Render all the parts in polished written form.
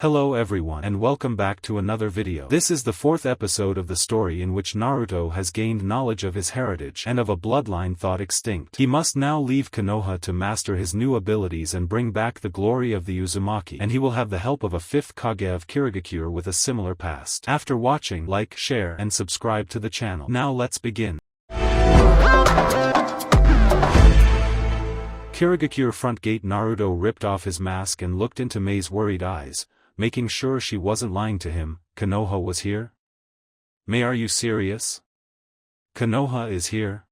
Hello everyone and welcome back to another video. This is the fourth episode of the story in which Naruto has gained knowledge of his heritage and of a bloodline thought extinct. He must now leave Konoha to master his new abilities and bring back the glory of the Uzumaki, and he will have the help of a fifth Kage of Kirigakure with a similar past. After watching, like, share and subscribe to the channel. Now let's begin. Kirigakure front gate. Naruto ripped off his mask and looked into Mei's worried eyes, making sure she wasn't lying to him. Konoha was here? Mei, are you serious? Konoha is here?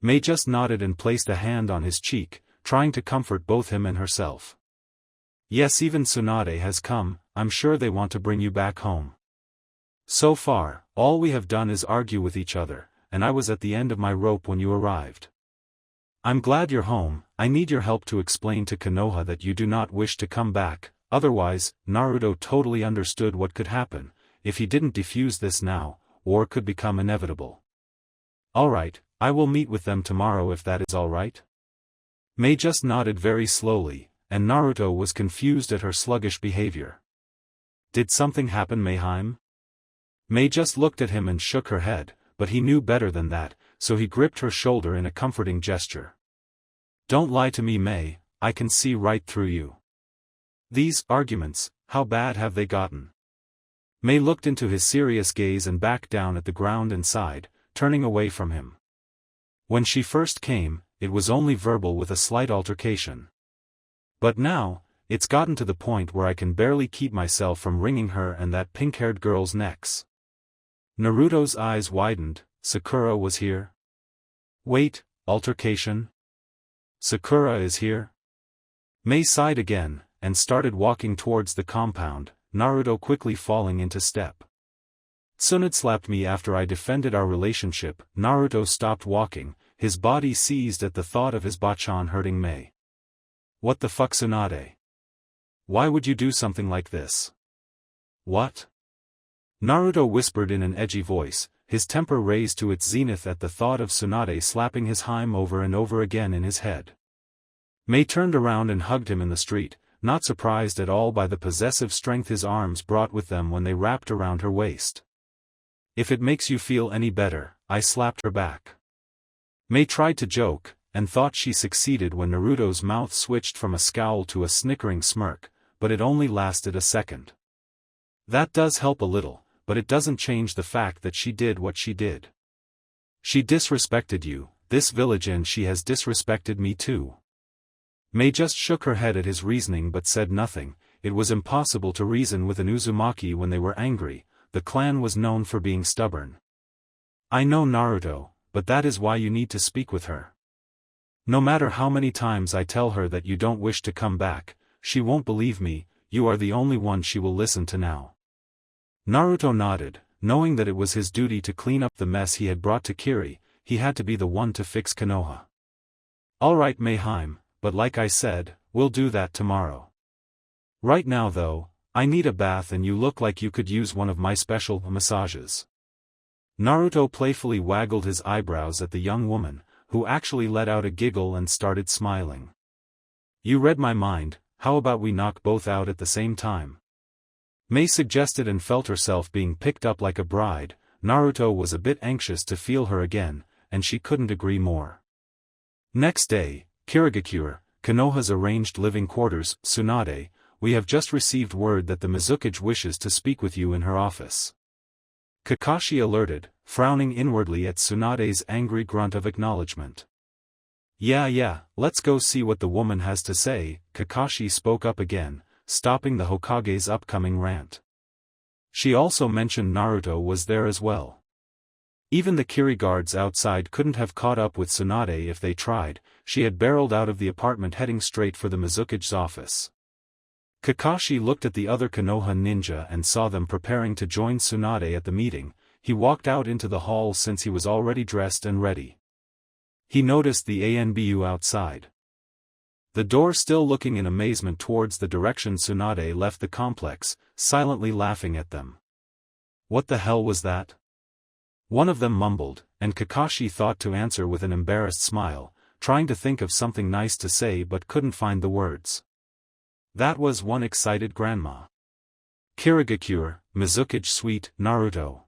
Mei just nodded and placed a hand on his cheek, trying to comfort both him and herself. Yes, even Tsunade has come. I'm sure they want to bring you back home. So far, all we have done is argue with each other, and I was at the end of my rope when you arrived. I'm glad you're home. I need your help to explain to Konoha that you do not wish to come back. Otherwise, Naruto totally understood what could happen, if he didn't defuse this now, war could become inevitable. Alright, I will meet with them tomorrow if that is alright. Mei just nodded very slowly, and Naruto was confused at her sluggish behavior. Did something happen, Meiheim? Mei just looked at him and shook her head, but he knew better than that, so he gripped her shoulder in a comforting gesture. Don't lie to me, Mei, I can see right through you. These arguments, how bad have they gotten? Mei looked into his serious gaze and backed down at the ground and sighed, turning away from him. When she first came, it was only verbal with a slight altercation. But now, it's gotten to the point where I can barely keep myself from wringing her and that pink-haired girl's necks. Naruto's eyes widened. Sakura was here? Wait, altercation? Sakura is here? Mei sighed again, and started walking towards the compound, Naruto quickly falling into step. Tsunade slapped me after I defended our relationship. Naruto stopped walking, his body seized at the thought of his bachan hurting Mei. What the fuck, Tsunade? Why would you do something like this? What? Naruto whispered in an edgy voice, his temper raised to its zenith at the thought of Tsunade slapping his Haim over and over again in his head. Mei turned around and hugged him in the street, not surprised at all by the possessive strength his arms brought with them when they wrapped around her waist. If it makes you feel any better, I slapped her back. Mei tried to joke, and thought she succeeded when Naruto's mouth switched from a scowl to a snickering smirk, but it only lasted a second. That does help a little, but it doesn't change the fact that she did what she did. She disrespected you, this village, and she has disrespected me too. Mei just shook her head at his reasoning but said nothing. It was impossible to reason with an Uzumaki when they were angry. The clan was known for being stubborn. I know, Naruto, but that is why you need to speak with her. No matter how many times I tell her that you don't wish to come back, she won't believe me. You are the only one she will listen to now. Naruto nodded, knowing that it was his duty to clean up the mess he had brought to Kiri. He had to be the one to fix Konoha. Alright, Meiheim. But like I said, we'll do that tomorrow. Right now though, I need a bath and you look like you could use one of my special massages. Naruto playfully waggled his eyebrows at the young woman, who actually let out a giggle and started smiling. You read my mind, how about we knock both out at the same time? Mei suggested and felt herself being picked up like a bride. Naruto was a bit anxious to feel her again, and she couldn't agree more. Next day, Kirigakure, Konoha's arranged living quarters. Tsunade, we have just received word that the Mizukage wishes to speak with you in her office. Kakashi alerted, frowning inwardly at Tsunade's angry grunt of acknowledgement. Yeah, let's go see what the woman has to say. Kakashi spoke up again, stopping the Hokage's upcoming rant. She also mentioned Naruto was there as well. Even the Kiri guards outside couldn't have caught up with Tsunade if they tried. She had barreled out of the apartment heading straight for the Mizukage's office. Kakashi looked at the other Konoha ninja and saw them preparing to join Tsunade at the meeting. He walked out into the hall since he was already dressed and ready. He noticed the ANBU outside. The door still looking in amazement towards the direction Tsunade left the complex, silently laughing at them. What the hell was that? One of them mumbled, and Kakashi thought to answer with an embarrassed smile, trying to think of something nice to say but couldn't find the words. That was one excited grandma. Kirigakure, Mizukage Suite, Naruto.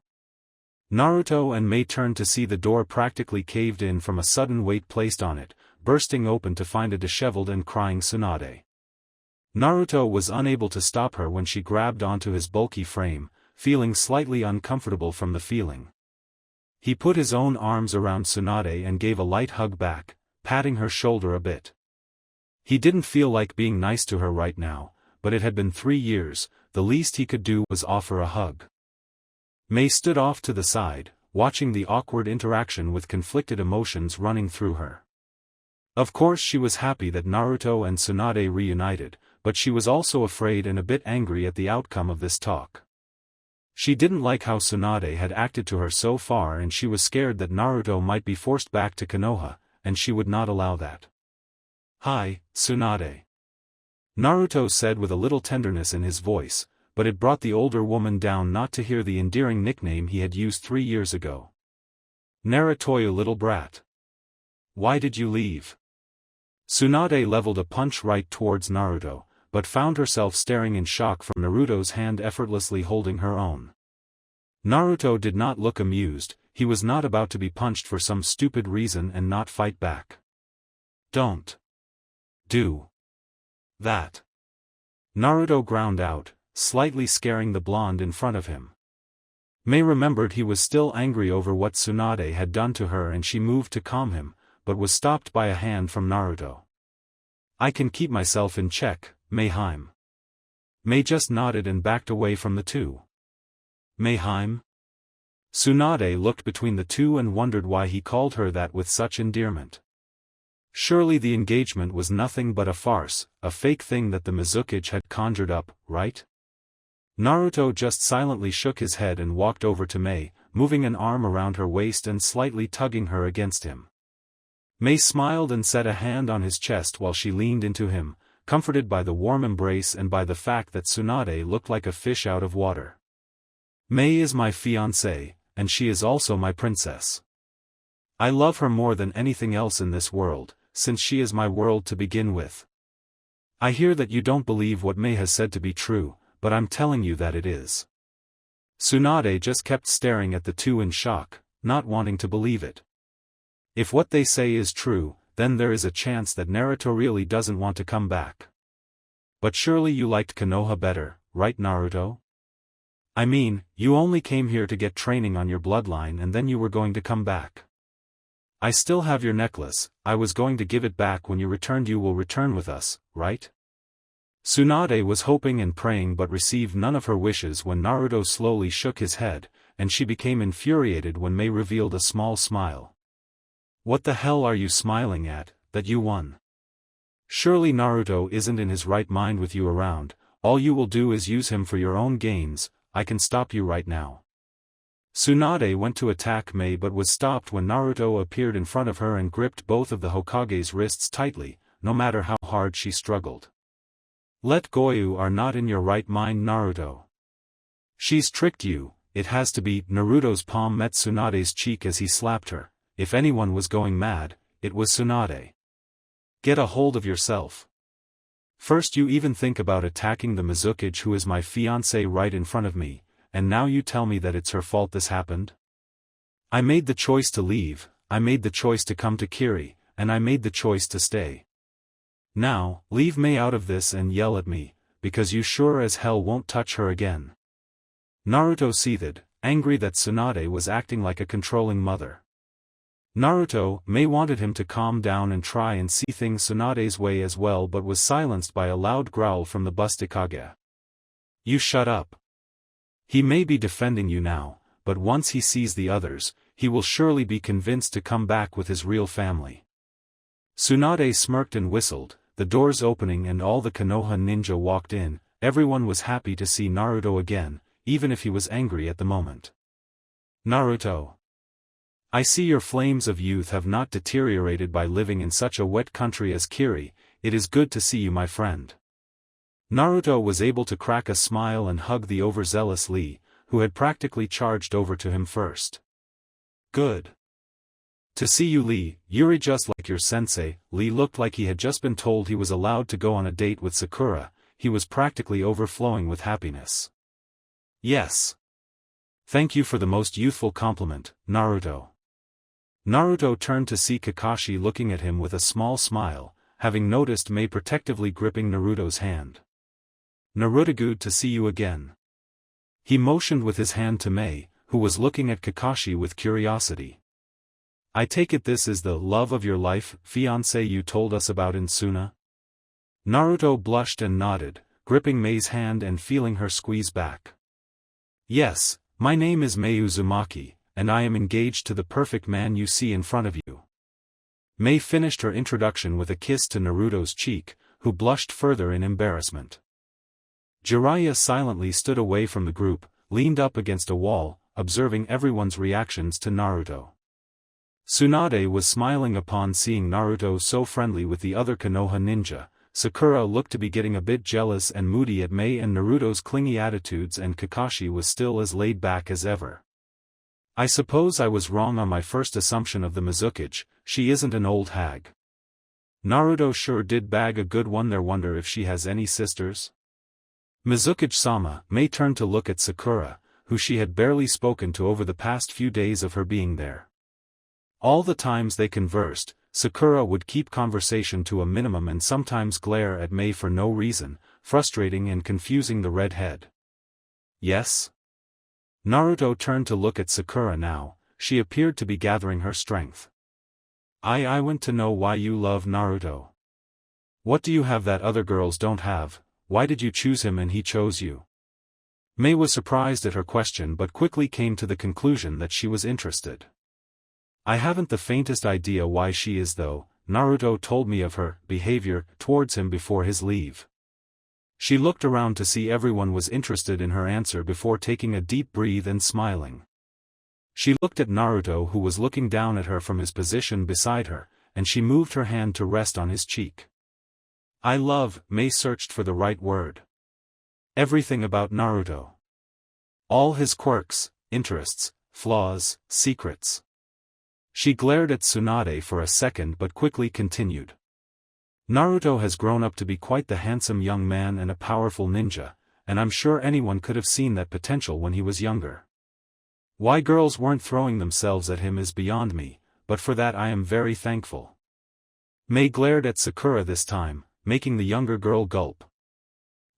Naruto and Mei turned to see the door practically caved in from a sudden weight placed on it, bursting open to find a disheveled and crying Tsunade. Naruto was unable to stop her when she grabbed onto his bulky frame, feeling slightly uncomfortable from the feeling. He put his own arms around Tsunade and gave a light hug back, patting her shoulder a bit. He didn't feel like being nice to her right now, but it had been 3 years, the least he could do was offer a hug. Mei stood off to the side, watching the awkward interaction with conflicted emotions running through her. Of course she was happy that Naruto and Tsunade reunited, but she was also afraid and a bit angry at the outcome of this talk. She didn't like how Tsunade had acted to her so far and she was scared that Naruto might be forced back to Konoha, and she would not allow that. "Hi, Tsunade," Naruto said with a little tenderness in his voice, but it brought the older woman down not to hear the endearing nickname he had used 3 years ago. "Naruto, little brat. Why did you leave?" Tsunade leveled a punch right towards Naruto, but found herself staring in shock from Naruto's hand effortlessly holding her own. Naruto did not look amused, he was not about to be punched for some stupid reason and not fight back. "Don't do that," Naruto ground out, slightly scaring the blonde in front of him. Mei remembered he was still angry over what Tsunade had done to her and she moved to calm him, but was stopped by a hand from Naruto. "I can keep myself in check, Mayheim." Mei just nodded and backed away from the two. "Mayheim?" Tsunade looked between the two and wondered why he called her that with such endearment. Surely the engagement was nothing but a farce, a fake thing that the Mizukage had conjured up, right? Naruto just silently shook his head and walked over to Mei, moving an arm around her waist and slightly tugging her against him. Mei smiled and set a hand on his chest while she leaned into him, comforted by the warm embrace and by the fact that Tsunade looked like a fish out of water. "Mei is my fiancée, and she is also my princess. I love her more than anything else in this world, since she is my world to begin with. I hear that you don't believe what Mei has said to be true, but I'm telling you that it is." Tsunade just kept staring at the two in shock, not wanting to believe it. If what they say is true, then there is a chance that Naruto really doesn't want to come back. "But surely you liked Konoha better, right Naruto? I mean, you only came here to get training on your bloodline and then you were going to come back. I still have your necklace, I was going to give it back when you returned. You will return with us, right?" Tsunade was hoping and praying but received none of her wishes when Naruto slowly shook his head, and she became infuriated when Mei revealed a small smile. "What the hell are you smiling at, that you won? Surely Naruto isn't in his right mind with you around, all you will do is use him for your own gains. I can stop you right now." Tsunade went to attack Mei but was stopped when Naruto appeared in front of her and gripped both of the Hokage's wrists tightly, no matter how hard she struggled. "Let go, you are not in your right mind Naruto. She's tricked you, it has to be." Naruto's palm met Tsunade's cheek as he slapped her. If anyone was going mad, it was Tsunade. "Get a hold of yourself. First you even think about attacking the Mizukage who is my fiancé right in front of me, and now you tell me that it's her fault this happened? I made the choice to leave, I made the choice to come to Kiri, and I made the choice to stay. Now, leave Mei out of this and yell at me, because you sure as hell won't touch her again." Naruto seethed, angry that Tsunade was acting like a controlling mother. Mei wanted him to calm down and try and see things Tsunade's way as well but was silenced by a loud growl from the Hokage. "You shut up. He may be defending you now, but once he sees the others, he will surely be convinced to come back with his real family." Tsunade smirked and whistled, the doors opening and all the Konoha ninja walked in. Everyone was happy to see Naruto again, even if he was angry at the moment. "Naruto, I see your flames of youth have not deteriorated by living in such a wet country as Kiri. It is good to see you, my friend." Naruto was able to crack a smile and hug the overzealous Lee, who had practically charged over to him first. "Good to see you, Lee. Yuri, just like your sensei." Lee looked like he had just been told he was allowed to go on a date with Sakura. He was practically overflowing with happiness. Yes. Thank you for the most youthful compliment, Naruto. Naruto turned to see Kakashi looking at him with a small smile, having noticed Mei protectively gripping Naruto's hand. Naruto, good to see you again. He motioned with his hand to Mei, who was looking at Kakashi with curiosity. I take it this is the love of your life, fiancé you told us about in Suna? Naruto blushed and nodded, gripping Mei's hand and feeling her squeeze back. Yes, my name is Mei Uzumaki, and I am engaged to the perfect man you see in front of you. Mei finished her introduction with a kiss to Naruto's cheek, who blushed further in embarrassment. Jiraiya silently stood away from the group, leaned up against a wall, observing everyone's reactions to Naruto. Tsunade was smiling upon seeing Naruto so friendly with the other Konoha ninja. Sakura looked to be getting a bit jealous and moody at Mei and Naruto's clingy attitudes, and Kakashi was still as laid back as ever. I suppose I was wrong on my first assumption of the Mizukage, she isn't an old hag. Naruto sure did bag a good one there, wonder if she has any sisters? Mizukage-sama. Mei turned to look at Sakura, who she had barely spoken to over the past few days of her being there. All the times they conversed, Sakura would keep conversation to a minimum and sometimes glare at Mei for no reason, frustrating and confusing the redhead. Yes? Naruto turned to look at Sakura now, she appeared to be gathering her strength. I want to know why you love Naruto. What do you have that other girls don't have? Why did you choose him and he chose you? Mei was surprised at her question but quickly came to the conclusion that she was interested. I haven't the faintest idea why she is though. Naruto told me of her behavior towards him before his leave. She looked around to see everyone was interested in her answer before taking a deep breath and smiling. She looked at Naruto, who was looking down at her from his position beside her, and she moved her hand to rest on his cheek. I love. Mei searched for the right word. Everything about Naruto. All his quirks, interests, flaws, secrets. She glared at Tsunade for a second but quickly continued. Naruto has grown up to be quite the handsome young man and a powerful ninja, and I'm sure anyone could have seen that potential when he was younger. Why girls weren't throwing themselves at him is beyond me, but for that I am very thankful. Mei glared at Sakura this time, making the younger girl gulp.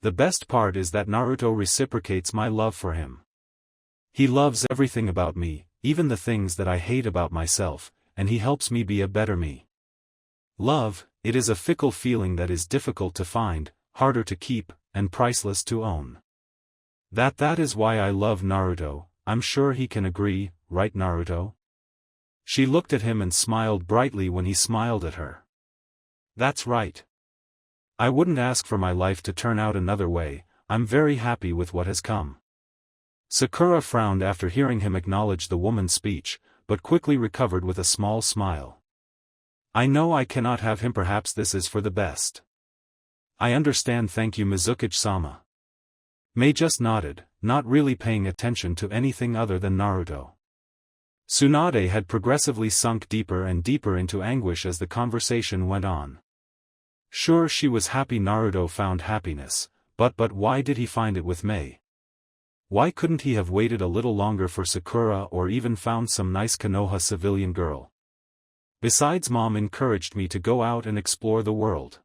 The best part is that Naruto reciprocates my love for him. He loves everything about me, even the things that I hate about myself, and he helps me be a better me. Love, it is a fickle feeling that is difficult to find, harder to keep, and priceless to own. That is why I love Naruto. I'm sure he can agree, right Naruto? She looked at him and smiled brightly when he smiled at her. That's right. I wouldn't ask for my life to turn out another way. I'm very happy with what has come. Sakura frowned after hearing him acknowledge the woman's speech, but quickly recovered with a small smile. I know I cannot have him, perhaps this is for the best. I understand, thank you Mizukage-sama. Mei just nodded, not really paying attention to anything other than Naruto. Tsunade had progressively sunk deeper and deeper into anguish as the conversation went on. Sure, she was happy Naruto found happiness, but why did he find it with Mei? Why couldn't he have waited a little longer for Sakura or even found some nice Konoha civilian girl? Besides, Mom encouraged me to go out and explore the world.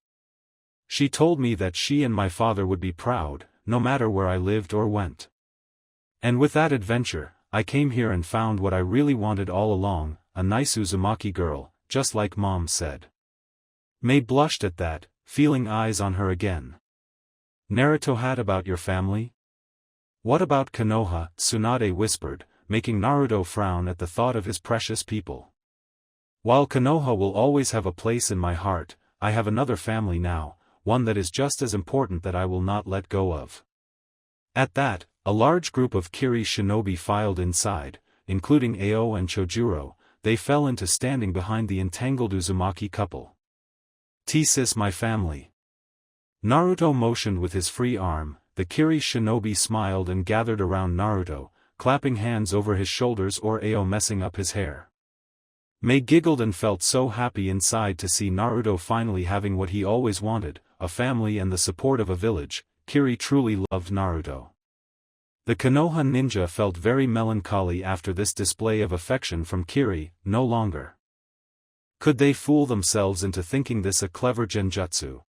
She told me that she and my father would be proud, no matter where I lived or went. And with that adventure, I came here and found what I really wanted all along, a nice Uzumaki girl, just like Mom said. Mei blushed at that, feeling eyes on her again. Naruto had about your family? What about Konoha? Tsunade whispered, making Naruto frown at the thought of his precious people. While Konoha will always have a place in my heart, I have another family now, one that is just as important that I will not let go of. At that, a large group of Kiri Shinobi filed inside, including Ao and Chojuro. They fell into standing behind the entangled Uzumaki couple. Tis my family. Naruto motioned with his free arm. The Kiri Shinobi smiled and gathered around Naruto, clapping hands over his shoulders or Ao messing up his hair. Mei giggled and felt so happy inside to see Naruto finally having what he always wanted, a family and the support of a village. Kiri truly loved Naruto. The Konoha ninja felt very melancholy after this display of affection from Kiri. No longer could they fool themselves into thinking this a clever genjutsu.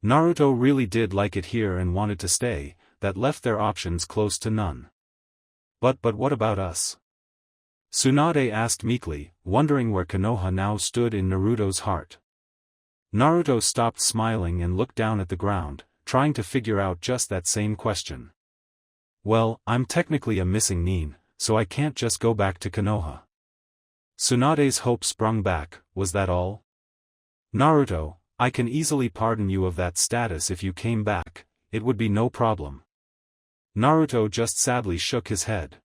Naruto really did like it here and wanted to stay, that left their options close to none. But what about us? Tsunade asked meekly, wondering where Konoha now stood in Naruto's heart. Naruto stopped smiling and looked down at the ground, trying to figure out just that same question. Well, I'm technically a missing nin, so I can't just go back to Konoha. Tsunade's hope sprung back. Was that all? Naruto, I can easily pardon you of that status if you came back, it would be no problem. Naruto just sadly shook his head.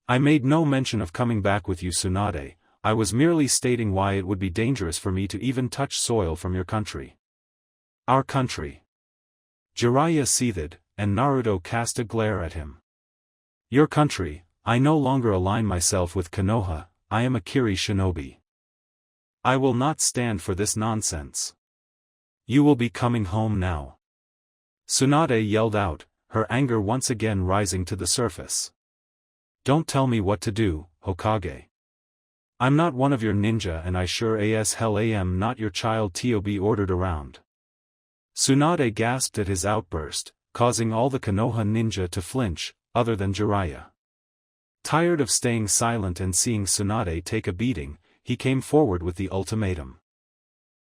I made no mention of coming back with you, Tsunade. I was merely stating why it would be dangerous for me to even touch soil from your country. Our country. Jiraiya seethed, and Naruto cast a glare at him. Your country. I no longer align myself with Konoha, I am a Kiri shinobi. I will not stand for this nonsense. You will be coming home now. Tsunade yelled out, her anger once again rising to the surface. Don't tell me what to do, Hokage. I'm not one of your ninja and I sure as hell am not your child to be ordered around. Tsunade gasped at his outburst, causing all the Konoha ninja to flinch, other than Jiraiya. Tired of staying silent and seeing Tsunade take a beating, he came forward with the ultimatum.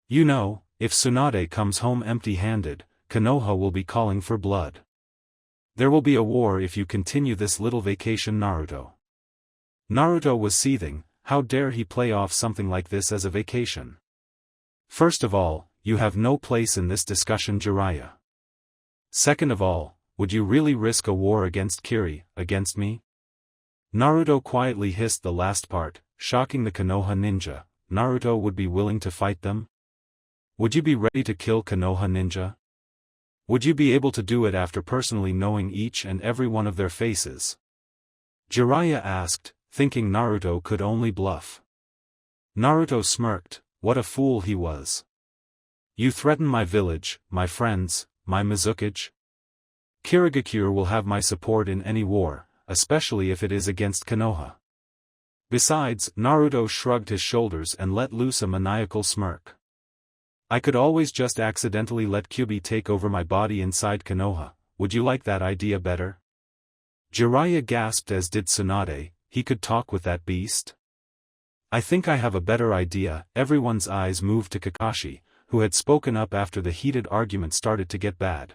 You know, if Tsunade comes home empty-handed, Konoha will be calling for blood. There will be a war if you continue this little vacation, Naruto. Naruto was seething. How dare he play off something like this as a vacation? First of all, you have no place in this discussion, Jiraiya. Second of all, would you really risk a war against Kiri, against me? Naruto quietly hissed the last part, shocking the Konoha ninja. Naruto would be willing to fight them? Would you be ready to kill Konoha ninja? Would you be able to do it after personally knowing each and every one of their faces? Jiraiya asked, thinking Naruto could only bluff. Naruto smirked. What a fool he was. You threaten my village, my friends, my Mizukage? Kirigakure will have my support in any war, especially if it is against Konoha. Besides, Naruto shrugged his shoulders and let loose a maniacal smirk. I could always just accidentally let Kyubi take over my body inside Konoha. Would you like that idea better? Jiraiya gasped, as did Tsunade. He could talk with that beast? I think I have a better idea. Everyone's eyes moved to Kakashi, who had spoken up after the heated argument started to get bad.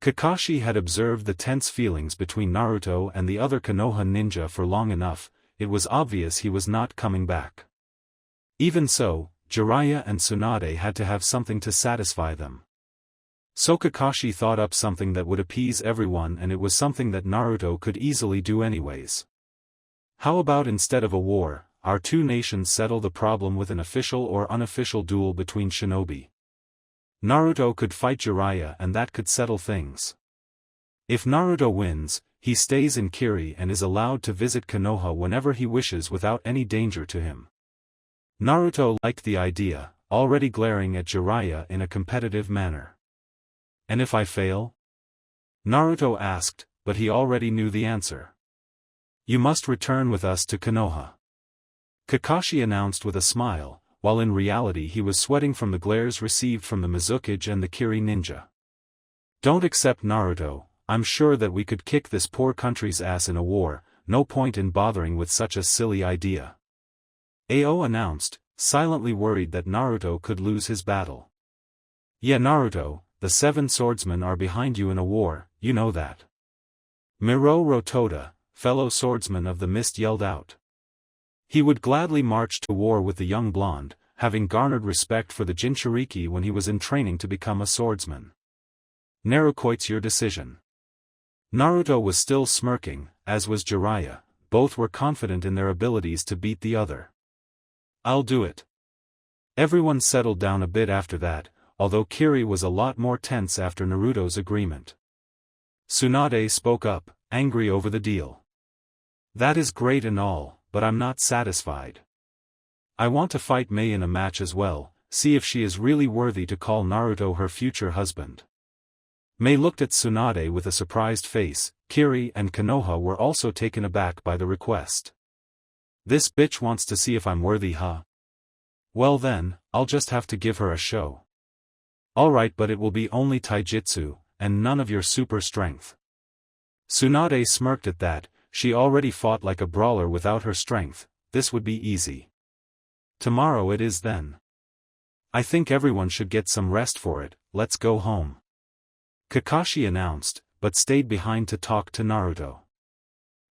Kakashi had observed the tense feelings between Naruto and the other Konoha ninja for long enough. It was obvious he was not coming back. Even so, Jiraiya and Tsunade had to have something to satisfy them. So Kakashi thought up something that would appease everyone, and it was something that Naruto could easily do anyways. How about, instead of a war, our two nations settle the problem with an official or unofficial duel between shinobi? Naruto could fight Jiraiya and that could settle things. If Naruto wins, he stays in Kiri and is allowed to visit Konoha whenever he wishes without any danger to him. Naruto liked the idea, already glaring at Jiraiya in a competitive manner. And if I fail? Naruto asked, but he already knew the answer. You must return with us to Konoha. Kakashi announced with a smile, while in reality he was sweating from the glares received from the Mizukage and the Kiri ninja. Don't accept, Naruto. I'm sure that we could kick this poor country's ass in a war. No point in bothering with such a silly idea. Ao announced, silently worried that Naruto could lose his battle. Yeah, Naruto, the 7 swordsmen are behind you in a war, you know that. Miro Rotoda, fellow swordsman of the mist, yelled out. He would gladly march to war with the young blonde, having garnered respect for the Jinchuriki when he was in training to become a swordsman. Naruko's your decision. Naruto was still smirking, as was Jiraiya. Both were confident in their abilities to beat the other. I'll do it. Everyone settled down a bit after that, although Kiri was a lot more tense after Naruto's agreement. Tsunade spoke up, angry over the deal. That is great and all, but I'm not satisfied. I want to fight Mei in a match as well, see if she is really worthy to call Naruto her future husband. Mei looked at Tsunade with a surprised face. Kiri and Konoha were also taken aback by the request. This bitch wants to see if I'm worthy, huh? Well then, I'll just have to give her a show. Alright, but it will be only taijutsu, and none of your super strength. Tsunade smirked at that. She already fought like a brawler without her strength. This would be easy. Tomorrow it is then. I think everyone should get some rest for it. Let's go home. Kakashi announced, but stayed behind to talk to Naruto.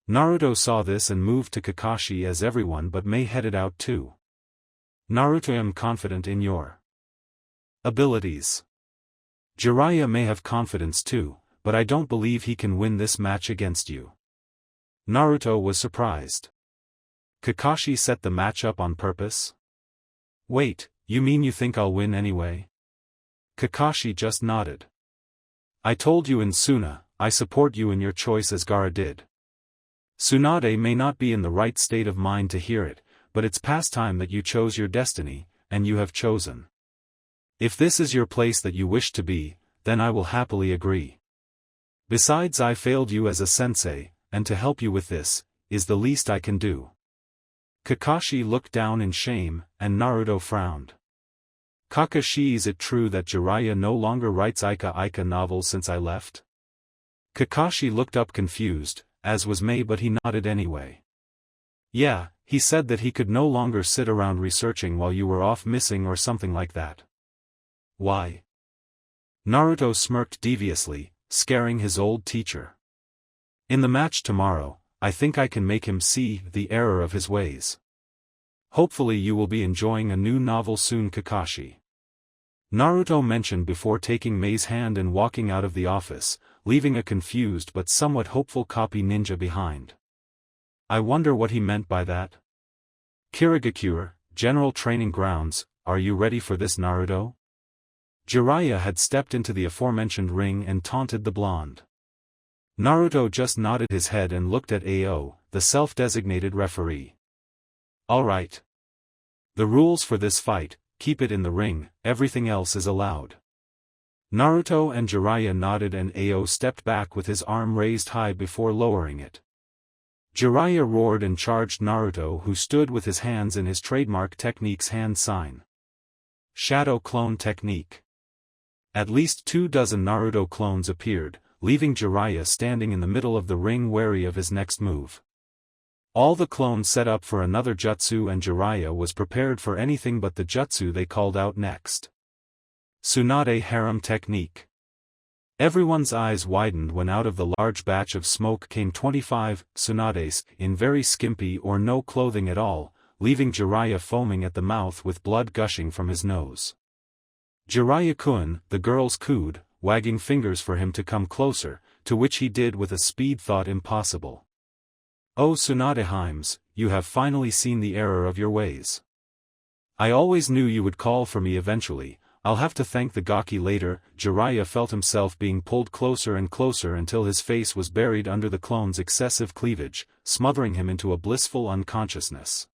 Naruto saw this and moved to Kakashi as everyone but Mei headed out too. Naruto, I'm confident in your abilities. Jiraiya may have confidence too, but I don't believe he can win this match against you. Naruto was surprised. Kakashi set the match up on purpose? Wait, you mean you think I'll win anyway? Kakashi just nodded. I told you in Suna, I support you in your choice as Gaara did. Tsunade may not be in the right state of mind to hear it, but it's past time that you chose your destiny, and you have chosen. If this is your place that you wish to be, then I will happily agree. Besides, I failed you as a sensei, and to help you with this, is the least I can do. Kakashi looked down in shame, and Naruto frowned. Kakashi, is it true that Jiraiya no longer writes Ika novels since I left? Kakashi looked up confused, as was Mei, but he nodded anyway. Yeah, he said that he could no longer sit around researching while you were off missing or something like that. Why? Naruto smirked deviously, scaring his old teacher. In the match tomorrow, I think I can make him see the error of his ways. Hopefully you will be enjoying a new novel soon, Kakashi. Naruto mentioned before taking Mei's hand and walking out of the office, leaving a confused but somewhat hopeful copy ninja behind. I wonder what he meant by that. Kirigakure, General Training Grounds, are you ready for this, Naruto? Jiraiya had stepped into the aforementioned ring and taunted the blonde. Naruto just nodded his head and looked at Ao, the self-designated referee. Alright. The rules for this fight, keep it in the ring, everything else is allowed. Naruto and Jiraiya nodded and Ao stepped back with his arm raised high before lowering it. Jiraiya roared and charged Naruto, who stood with his hands in his trademark technique's hand sign. Shadow Clone Technique. At least 24 Naruto clones appeared, leaving Jiraiya standing in the middle of the ring wary of his next move. All the clones set up for another jutsu and Jiraiya was prepared for anything but the jutsu they called out next. Tsunade Harem Technique. Everyone's eyes widened when out of the large batch of smoke came 25 Tsunades in very skimpy or no clothing at all, leaving Jiraiya foaming at the mouth with blood gushing from his nose. Jiraiya-kun, the girls cooed, wagging fingers for him to come closer, to which he did with a speed thought impossible. Oh Tsunade-heims, you have finally seen the error of your ways. I always knew you would call for me eventually. I'll have to thank the Gaki later. Jiraiya felt himself being pulled closer and closer until his face was buried under the clone's excessive cleavage, smothering him into a blissful unconsciousness.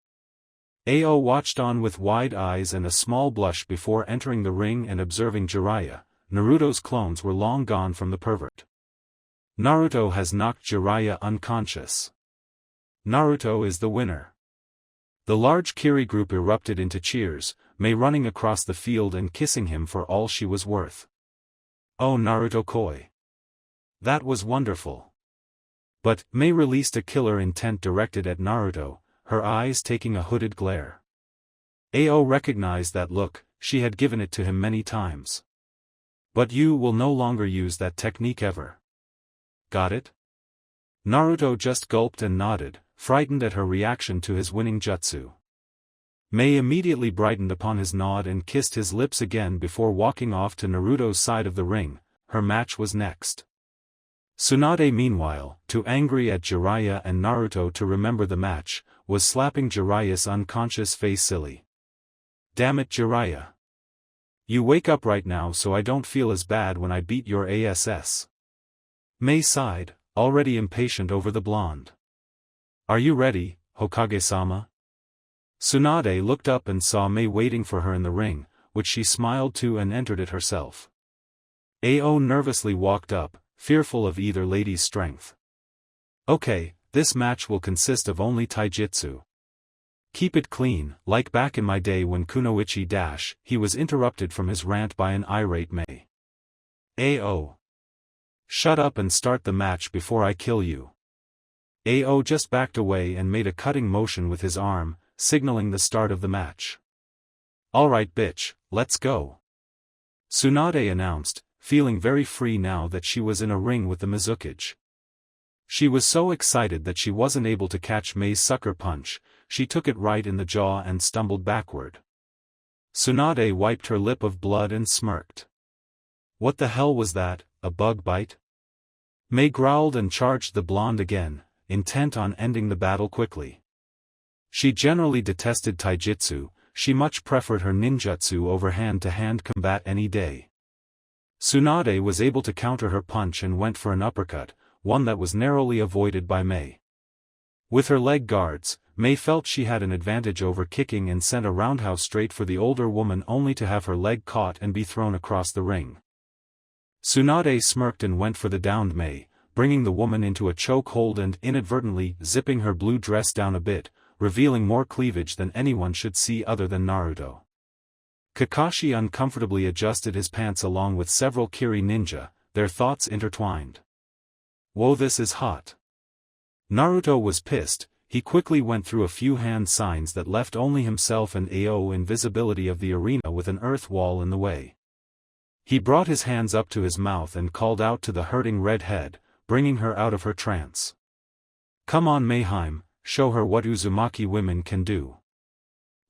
Ao watched on with wide eyes and a small blush before entering the ring and observing Jiraiya. Naruto's clones were long gone from the pervert. Naruto has knocked Jiraiya unconscious. Naruto is the winner. The large Kiri group erupted into cheers, Mei running across the field and kissing him for all she was worth. Oh Naruto-koi. That was wonderful. But Mei released a killer intent directed at Naruto, her eyes taking a hooded glare. Ao recognized that look, she had given it to him many times. But you will no longer use that technique ever. Got it? Naruto just gulped and nodded, frightened at her reaction to his winning jutsu. Mei immediately brightened upon his nod and kissed his lips again before walking off to Naruto's side of the ring. Her match was next. Tsunade meanwhile, too angry at Jiraiya and Naruto to remember the match, was slapping Jiraiya's unconscious face silly. Damn it Jiraiya. You wake up right now so I don't feel as bad when I beat your ass. Mei sighed, already impatient over the blonde. Are you ready, Hokage-sama? Tsunade looked up and saw Mei waiting for her in the ring, which she smiled to and entered it herself. Ao nervously walked up, fearful of either lady's strength. Okay, this match will consist of only taijutsu. Keep it clean, like back in my day when Kunoichi he was interrupted from his rant by an irate Mei. Ao. Shut up and start the match before I kill you. Ao just backed away and made a cutting motion with his arm, signaling the start of the match. Alright bitch, let's go. Tsunade announced, feeling very free now that she was in a ring with the Mizukage. She was so excited that she wasn't able to catch Mei's sucker punch, she took it right in the jaw and stumbled backward. Tsunade wiped her lip of blood and smirked. What the hell was that, a bug bite? Mei growled and charged the blonde again, intent on ending the battle quickly. She generally detested taijutsu, she much preferred her ninjutsu over hand-to-hand combat any day. Tsunade was able to counter her punch and went for an uppercut, one that was narrowly avoided by Mei. With her leg guards, Mei felt she had an advantage over kicking and sent a roundhouse straight for the older woman only to have her leg caught and be thrown across the ring. Tsunade smirked and went for the downed Mei, bringing the woman into a choke hold and inadvertently zipping her blue dress down a bit, revealing more cleavage than anyone should see other than Naruto. Kakashi uncomfortably adjusted his pants along with several Kiri ninja, their thoughts intertwined. Whoa, this is hot. Naruto was pissed, he quickly went through a few hand signs that left only himself and Ao in visibility of the arena with an earth wall in the way. He brought his hands up to his mouth and called out to the hurting redhead, bringing her out of her trance. Come on Mayheim, show her what Uzumaki women can do.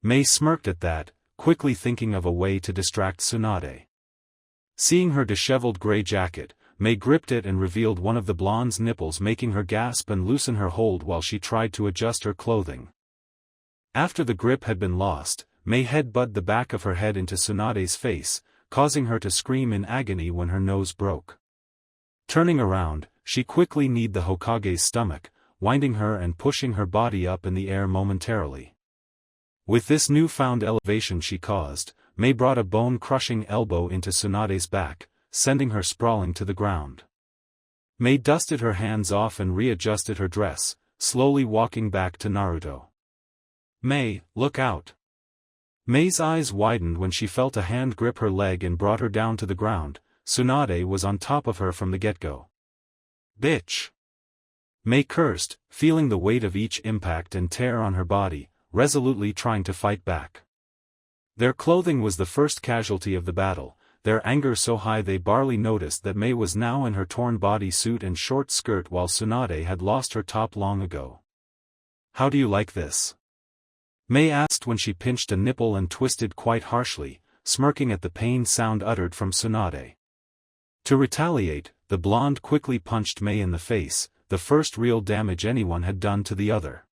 Mei smirked at that, quickly thinking of a way to distract Tsunade. Seeing her disheveled gray jacket, Mei gripped it and revealed one of the blonde's nipples, making her gasp and loosen her hold while she tried to adjust her clothing. After the grip had been lost, Mei headbutted the back of her head into Tsunade's face, causing her to scream in agony when her nose broke. Turning around, she quickly kneed the Hokage's stomach, winding her and pushing her body up in the air momentarily. With this newfound elevation she caused, Mei brought a bone-crushing elbow into Tsunade's back, sending her sprawling to the ground. Mei dusted her hands off and readjusted her dress, slowly walking back to Naruto. Mei, look out! Mei's eyes widened when she felt a hand grip her leg and brought her down to the ground. Tsunade was on top of her from the get-go. Bitch! Mei cursed, feeling the weight of each impact and tear on her body, resolutely trying to fight back. Their clothing was the first casualty of the battle, their anger so high they barely noticed that Mei was now in her torn body suit and short skirt while Tsunade had lost her top long ago. How do you like this? Mei asked when she pinched a nipple and twisted quite harshly, smirking at the pained sound uttered from Tsunade. To retaliate, the blonde quickly punched Mei in the face, the first real damage anyone had done to the other.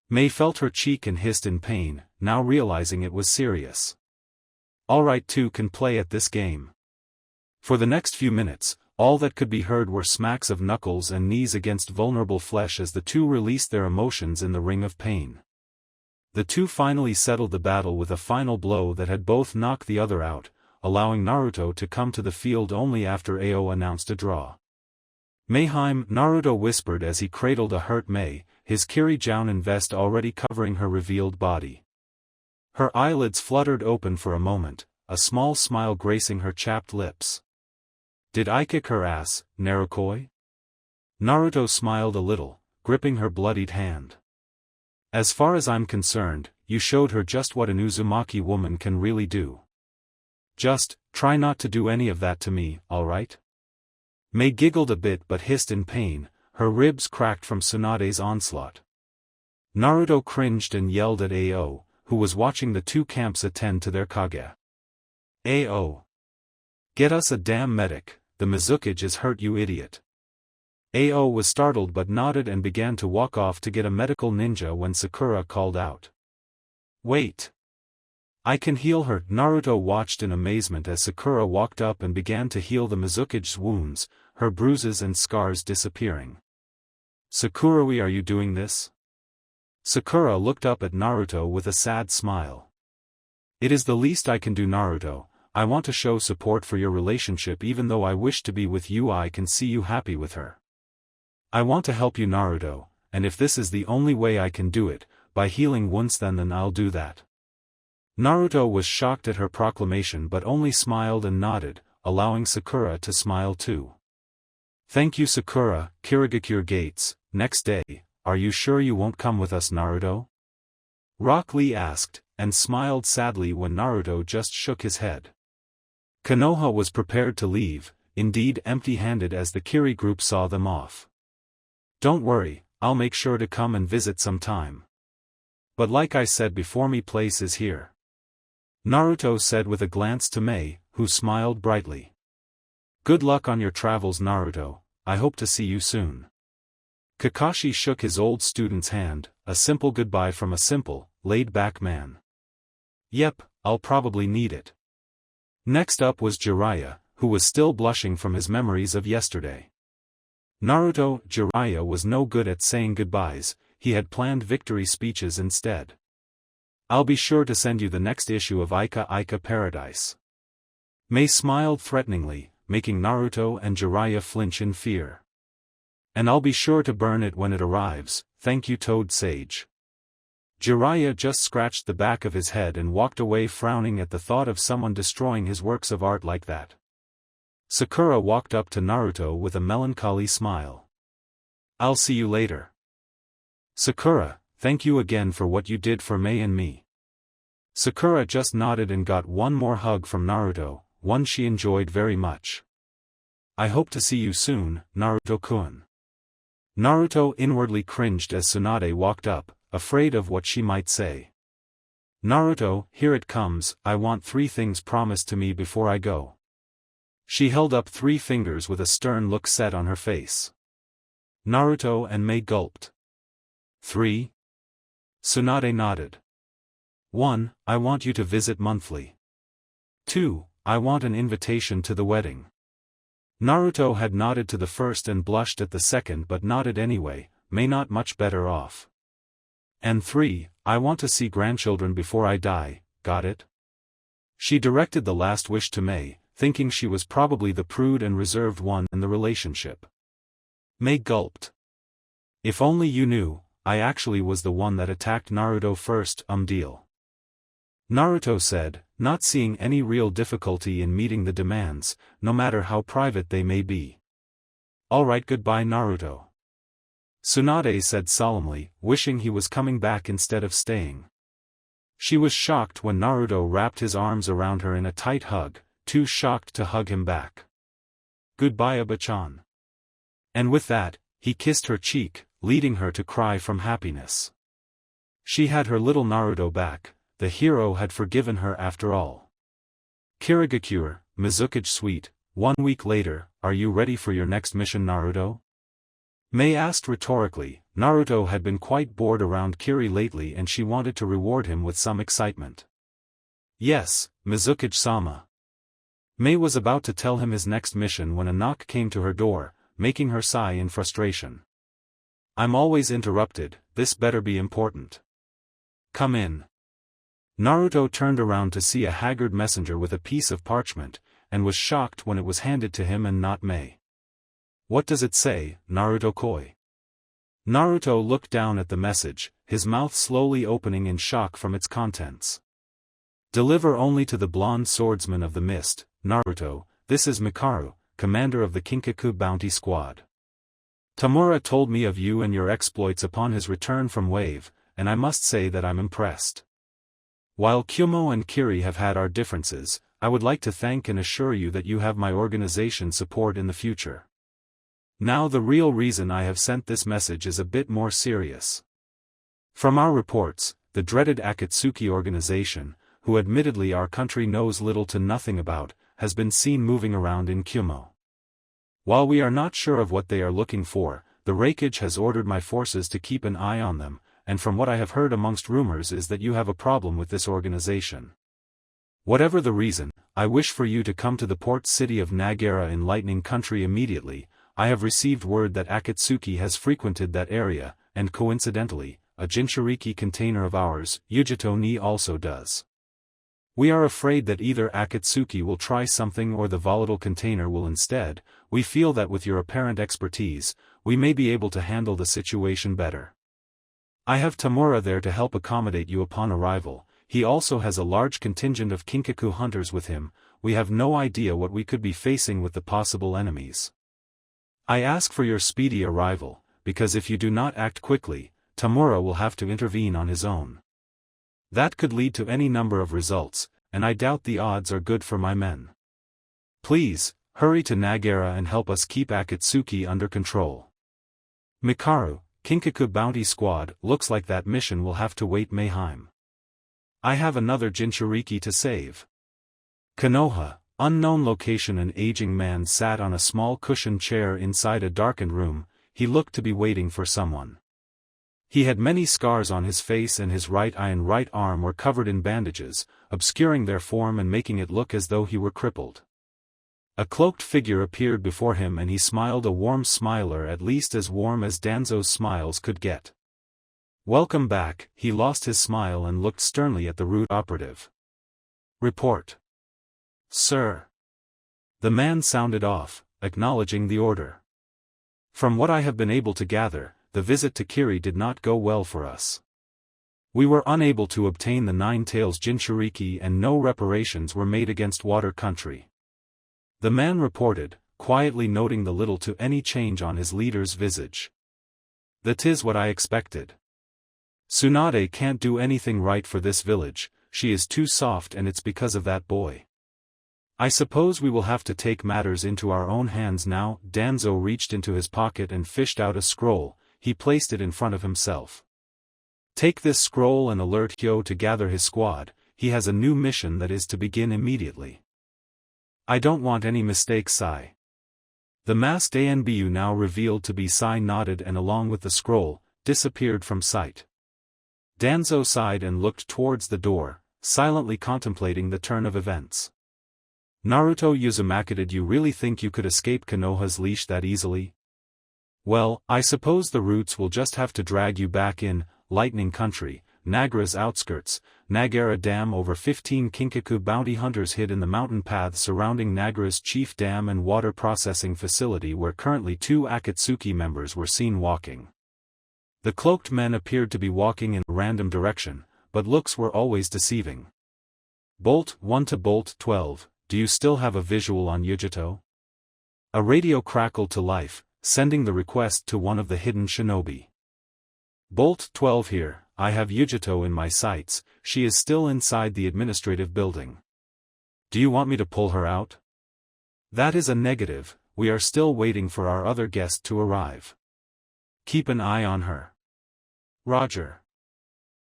Mei felt her cheek and hissed in pain, now realizing it was serious. Alright, two can play at this game. For the next few minutes, all that could be heard were smacks of knuckles and knees against vulnerable flesh as the two released their emotions in the ring of pain. The two finally settled the battle with a final blow that had both knocked the other out, allowing Naruto to come to the field only after Ao announced a draw. Mayheim, Naruto whispered as he cradled a hurt Mei, his Kiri Jounin vest already covering her revealed body. Her eyelids fluttered open for a moment, a small smile gracing her chapped lips. Did I kick her ass, Narukoi? Naruto smiled a little, gripping her bloodied hand. As far as I'm concerned, you showed her just what an Uzumaki woman can really do. Just, try not to do any of that to me, alright? Mei giggled a bit but hissed in pain, her ribs cracked from Tsunade's onslaught. Naruto cringed and yelled at Ao, who was watching the two camps attend to their Kage. Ao! Get us a damn medic, the Mizukage is hurt, you idiot. Ao was startled but nodded and began to walk off to get a medical ninja when Sakura called out. Wait! I can heal her. Naruto watched in amazement as Sakura walked up and began to heal the Mizukage's wounds, her bruises and scars disappearing. Sakurui, are you doing this? Sakura looked up at Naruto with a sad smile. It is the least I can do, Naruto. I want to show support for your relationship even though I wish to be with you. I can see you happy with her. I want to help you Naruto, and if this is the only way I can do it, by healing wounds then I'll do that. Naruto was shocked at her proclamation but only smiled and nodded, allowing Sakura to smile too. Thank you Sakura, Kirigakure Gates. Next day, are you sure you won't come with us Naruto? Rock Lee asked, and smiled sadly when Naruto just shook his head. Konoha was prepared to leave, indeed empty-handed as the Kiri group saw them off. Don't worry, I'll make sure to come and visit sometime. But like I said before, me place is here. Naruto said with a glance to Mei, who smiled brightly. Good luck on your travels Naruto, I hope to see you soon. Kakashi shook his old student's hand, a simple goodbye from a simple, laid-back man. Yep, I'll probably need it. Next up was Jiraiya, who was still blushing from his memories of yesterday. Naruto, Jiraiya was no good at saying goodbyes, he had planned victory speeches instead. I'll be sure to send you the next issue of Ika Ika Paradise. Mei smiled threateningly, making Naruto and Jiraiya flinch in fear. And I'll be sure to burn it when it arrives, thank you Toad Sage. Jiraiya just scratched the back of his head and walked away frowning at the thought of someone destroying his works of art like that. Sakura walked up to Naruto with a melancholy smile. I'll see you later. Sakura, thank you again for what you did for Mei and me. Sakura just nodded and got one more hug from Naruto, one she enjoyed very much. I hope to see you soon, Naruto-kun. Naruto inwardly cringed as Tsunade walked up, afraid of what she might say. Naruto, here it comes, I want 3 things promised to me before I go. She held up 3 fingers with a stern look set on her face. Naruto and Mei gulped. 3? Tsunade nodded. 1. I want you to visit monthly. 2. I want an invitation to the wedding. Naruto had nodded to the first and blushed at the second but nodded anyway, Mei not much better off. And 3. I want to see grandchildren before I die, got it? She directed the last wish to Mei, thinking she was probably the prude and reserved one in the relationship. Mei gulped. If only you knew, I actually was the one that attacked Naruto first, deal. Naruto said, not seeing any real difficulty in meeting the demands, no matter how private they may be. Alright, goodbye Naruto. Tsunade said solemnly, wishing he was coming back instead of staying. She was shocked when Naruto wrapped his arms around her in a tight hug, too shocked to hug him back. Goodbye Aba-chan. And with that, he kissed her cheek, leading her to cry from happiness. She had her little Naruto back, the hero had forgiven her after all. Kirigakure, Mizukage Suite, 1 week later, are you ready for your next mission Naruto? Mei asked rhetorically. Naruto had been quite bored around Kiri lately and she wanted to reward him with some excitement. Yes, Mizukage-sama. Mei was about to tell him his next mission when a knock came to her door, making her sigh in frustration. I'm always interrupted, this better be important. Come in. Naruto turned around to see a haggard messenger with a piece of parchment, and was shocked when it was handed to him and not Mei. What does it say, Naruto-koi? Naruto looked down at the message, his mouth slowly opening in shock from its contents. Deliver only to the blonde swordsman of the mist, Naruto, this is Mikaru, commander of the Kinkaku bounty squad. Tamura told me of you and your exploits upon his return from Wave, and I must say that I'm impressed. While Kyumo and Kiri have had our differences, I would like to thank and assure you that you have my organization's support in the future. Now the real reason I have sent this message is a bit more serious. From our reports, the dreaded Akatsuki organization, who admittedly our country knows little to nothing about, has been seen moving around in Kyumo. While we are not sure of what they are looking for, the Raikage has ordered my forces to keep an eye on them, and from what I have heard amongst rumors is that you have a problem with this organization. Whatever the reason, I wish for you to come to the port city of Nagara in Lightning Country immediately. I have received word that Akatsuki has frequented that area, and coincidentally, a Jinchuriki container of ours, Yujito-ni also does. We are afraid that either Akatsuki will try something or the volatile container will instead. We feel that with your apparent expertise, we may be able to handle the situation better. I have Tamura there to help accommodate you upon arrival. He also has a large contingent of Kinkaku hunters with him. We have no idea what we could be facing with the possible enemies. I ask for your speedy arrival, because if you do not act quickly, Tamura will have to intervene on his own. That could lead to any number of results, and I doubt the odds are good for my men. Please, hurry to Nagara and help us keep Akatsuki under control. Mikaru, Kinkaku Bounty Squad, looks like that mission will have to wait. Mayheim. I have another Jinchuriki to save. Konoha, unknown location. An aging man sat on a small cushioned chair inside a darkened room. He looked to be waiting for someone. He had many scars on his face and his right eye and right arm were covered in bandages, obscuring their form and making it look as though he were crippled. A cloaked figure appeared before him and he smiled a warm smile, or at least as warm as Danzo's smiles could get. Welcome back. He lost his smile and looked sternly at the rude operative. Report. Sir. The man sounded off, acknowledging the order. From what I have been able to gather, the visit to Kiri did not go well for us. We were unable to obtain the Nine Tails Jinchuriki and no reparations were made against Water Country. The man reported, quietly noting the little to any change on his leader's visage. That is what I expected. Tsunade can't do anything right for this village, she is too soft, and it's because of that boy. I suppose we will have to take matters into our own hands now. Danzo reached into his pocket and fished out a scroll. He placed it in front of himself. Take this scroll and alert Hyo to gather his squad. He has a new mission that is to begin immediately. I don't want any mistakes, Sai. The masked ANBU, now revealed to be Sai, nodded and along with the scroll, disappeared from sight. Danzo sighed and looked towards the door, silently contemplating the turn of events. Naruto Uzumaki, did you really think you could escape Konoha's leash that easily? Well, I suppose the roots will just have to drag you back in. Lightning Country, Nagara's outskirts, Nagara Dam. Over 15 Kinkaku bounty hunters hid in the mountain paths surrounding Nagara's chief dam and water processing facility, where currently 2 Akatsuki members were seen walking. The cloaked men appeared to be walking in a random direction, but looks were always deceiving. Bolt 1 to Bolt 12, do you still have a visual on Yujito? A radio crackled to life, sending the request to one of the hidden shinobi. Bolt 12 here, I have Yujito in my sights. She is still inside the administrative building. Do you want me to pull her out? That is a negative, we are still waiting for our other guest to arrive. Keep an eye on her. Roger.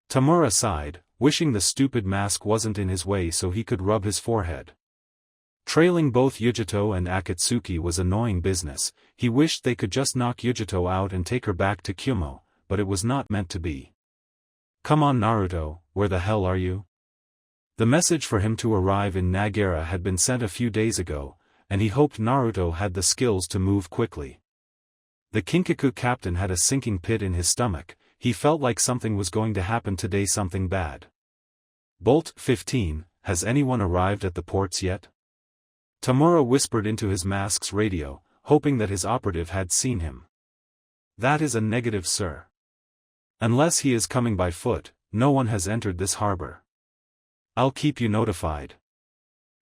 Tamura sighed, wishing the stupid mask wasn't in his way so he could rub his forehead. Trailing both Yujito and Akatsuki was annoying business. He wished they could just knock Yujito out and take her back to Kyumo, but it was not meant to be. Come on Naruto, where the hell are you? The message for him to arrive in Nagara had been sent a few days ago, and he hoped Naruto had the skills to move quickly. The Kinkaku captain had a sinking pit in his stomach. He felt like something was going to happen today, something bad. Bolt 15, has anyone arrived at the ports yet? Tamura whispered into his mask's radio, hoping that his operative had seen him. That is a negative, sir. Unless he is coming by foot, no one has entered this harbor. I'll keep you notified.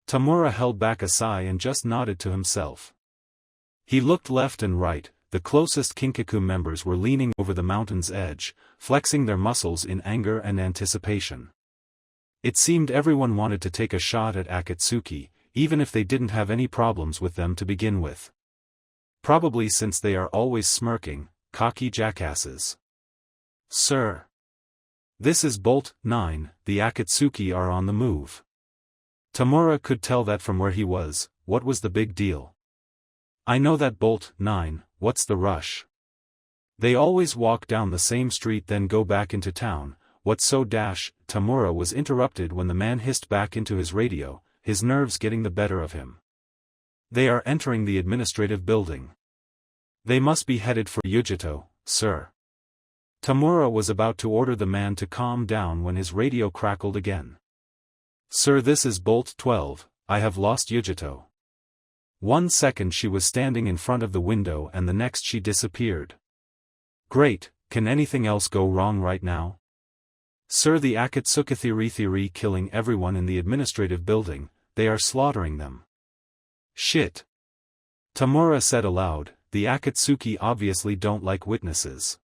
Tamura held back a sigh and just nodded to himself. He looked left and right. The closest Kinkaku members were leaning over the mountain's edge, flexing their muscles in anger and anticipation. It seemed everyone wanted to take a shot at Akatsuki, even if they didn't have any problems with them to begin with. Probably since they are always smirking, cocky jackasses. Sir. This is Bolt 9, the Akatsuki are on the move. Tamura could tell that from where he was. What was the big deal? I know that, Bolt 9, what's the rush? They always walk down the same street then go back into town. What's so dash? Tamura was interrupted when the man hissed back into his radio, his nerves getting the better of him. They are entering the administrative building. They must be headed for Yujito, sir. Tamura was about to order the man to calm down when his radio crackled again. Sir, this is Bolt 12, I have lost Yujito. 1 second she was standing in front of the window and the next she disappeared. Great, can anything else go wrong right now? Sir, the Akatsuki killing everyone in the administrative building, they are slaughtering them. Shit. Tamura said aloud, the Akatsuki obviously don't like witnesses.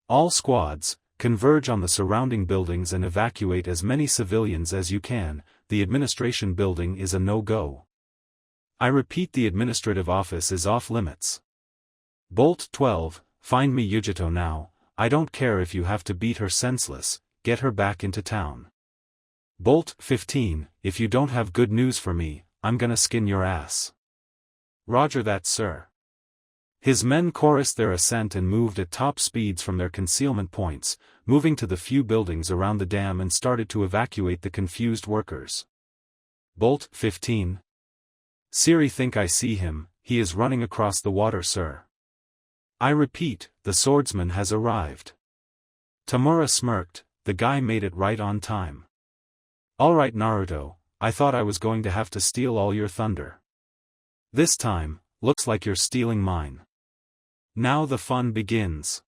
All squads, converge on the surrounding buildings and evacuate as many civilians as you can, the administration building is a no-go. I repeat, the administrative office is off limits. Bolt 12, find me Yujito now, I don't care if you have to beat her senseless, get her back into town. Bolt 15, if you don't have good news for me, I'm gonna skin your ass. Roger that, sir. His men chorused their assent and moved at top speeds from their concealment points, moving to the few buildings around the dam and started to evacuate the confused workers. Bolt 15. Siri, think I see him, he is running across the water, sir. I repeat, the swordsman has arrived. Tamura smirked, the guy made it right on time. Alright Naruto, I thought I was going to have to steal all your thunder. This time, looks like you're stealing mine. Now the fun begins.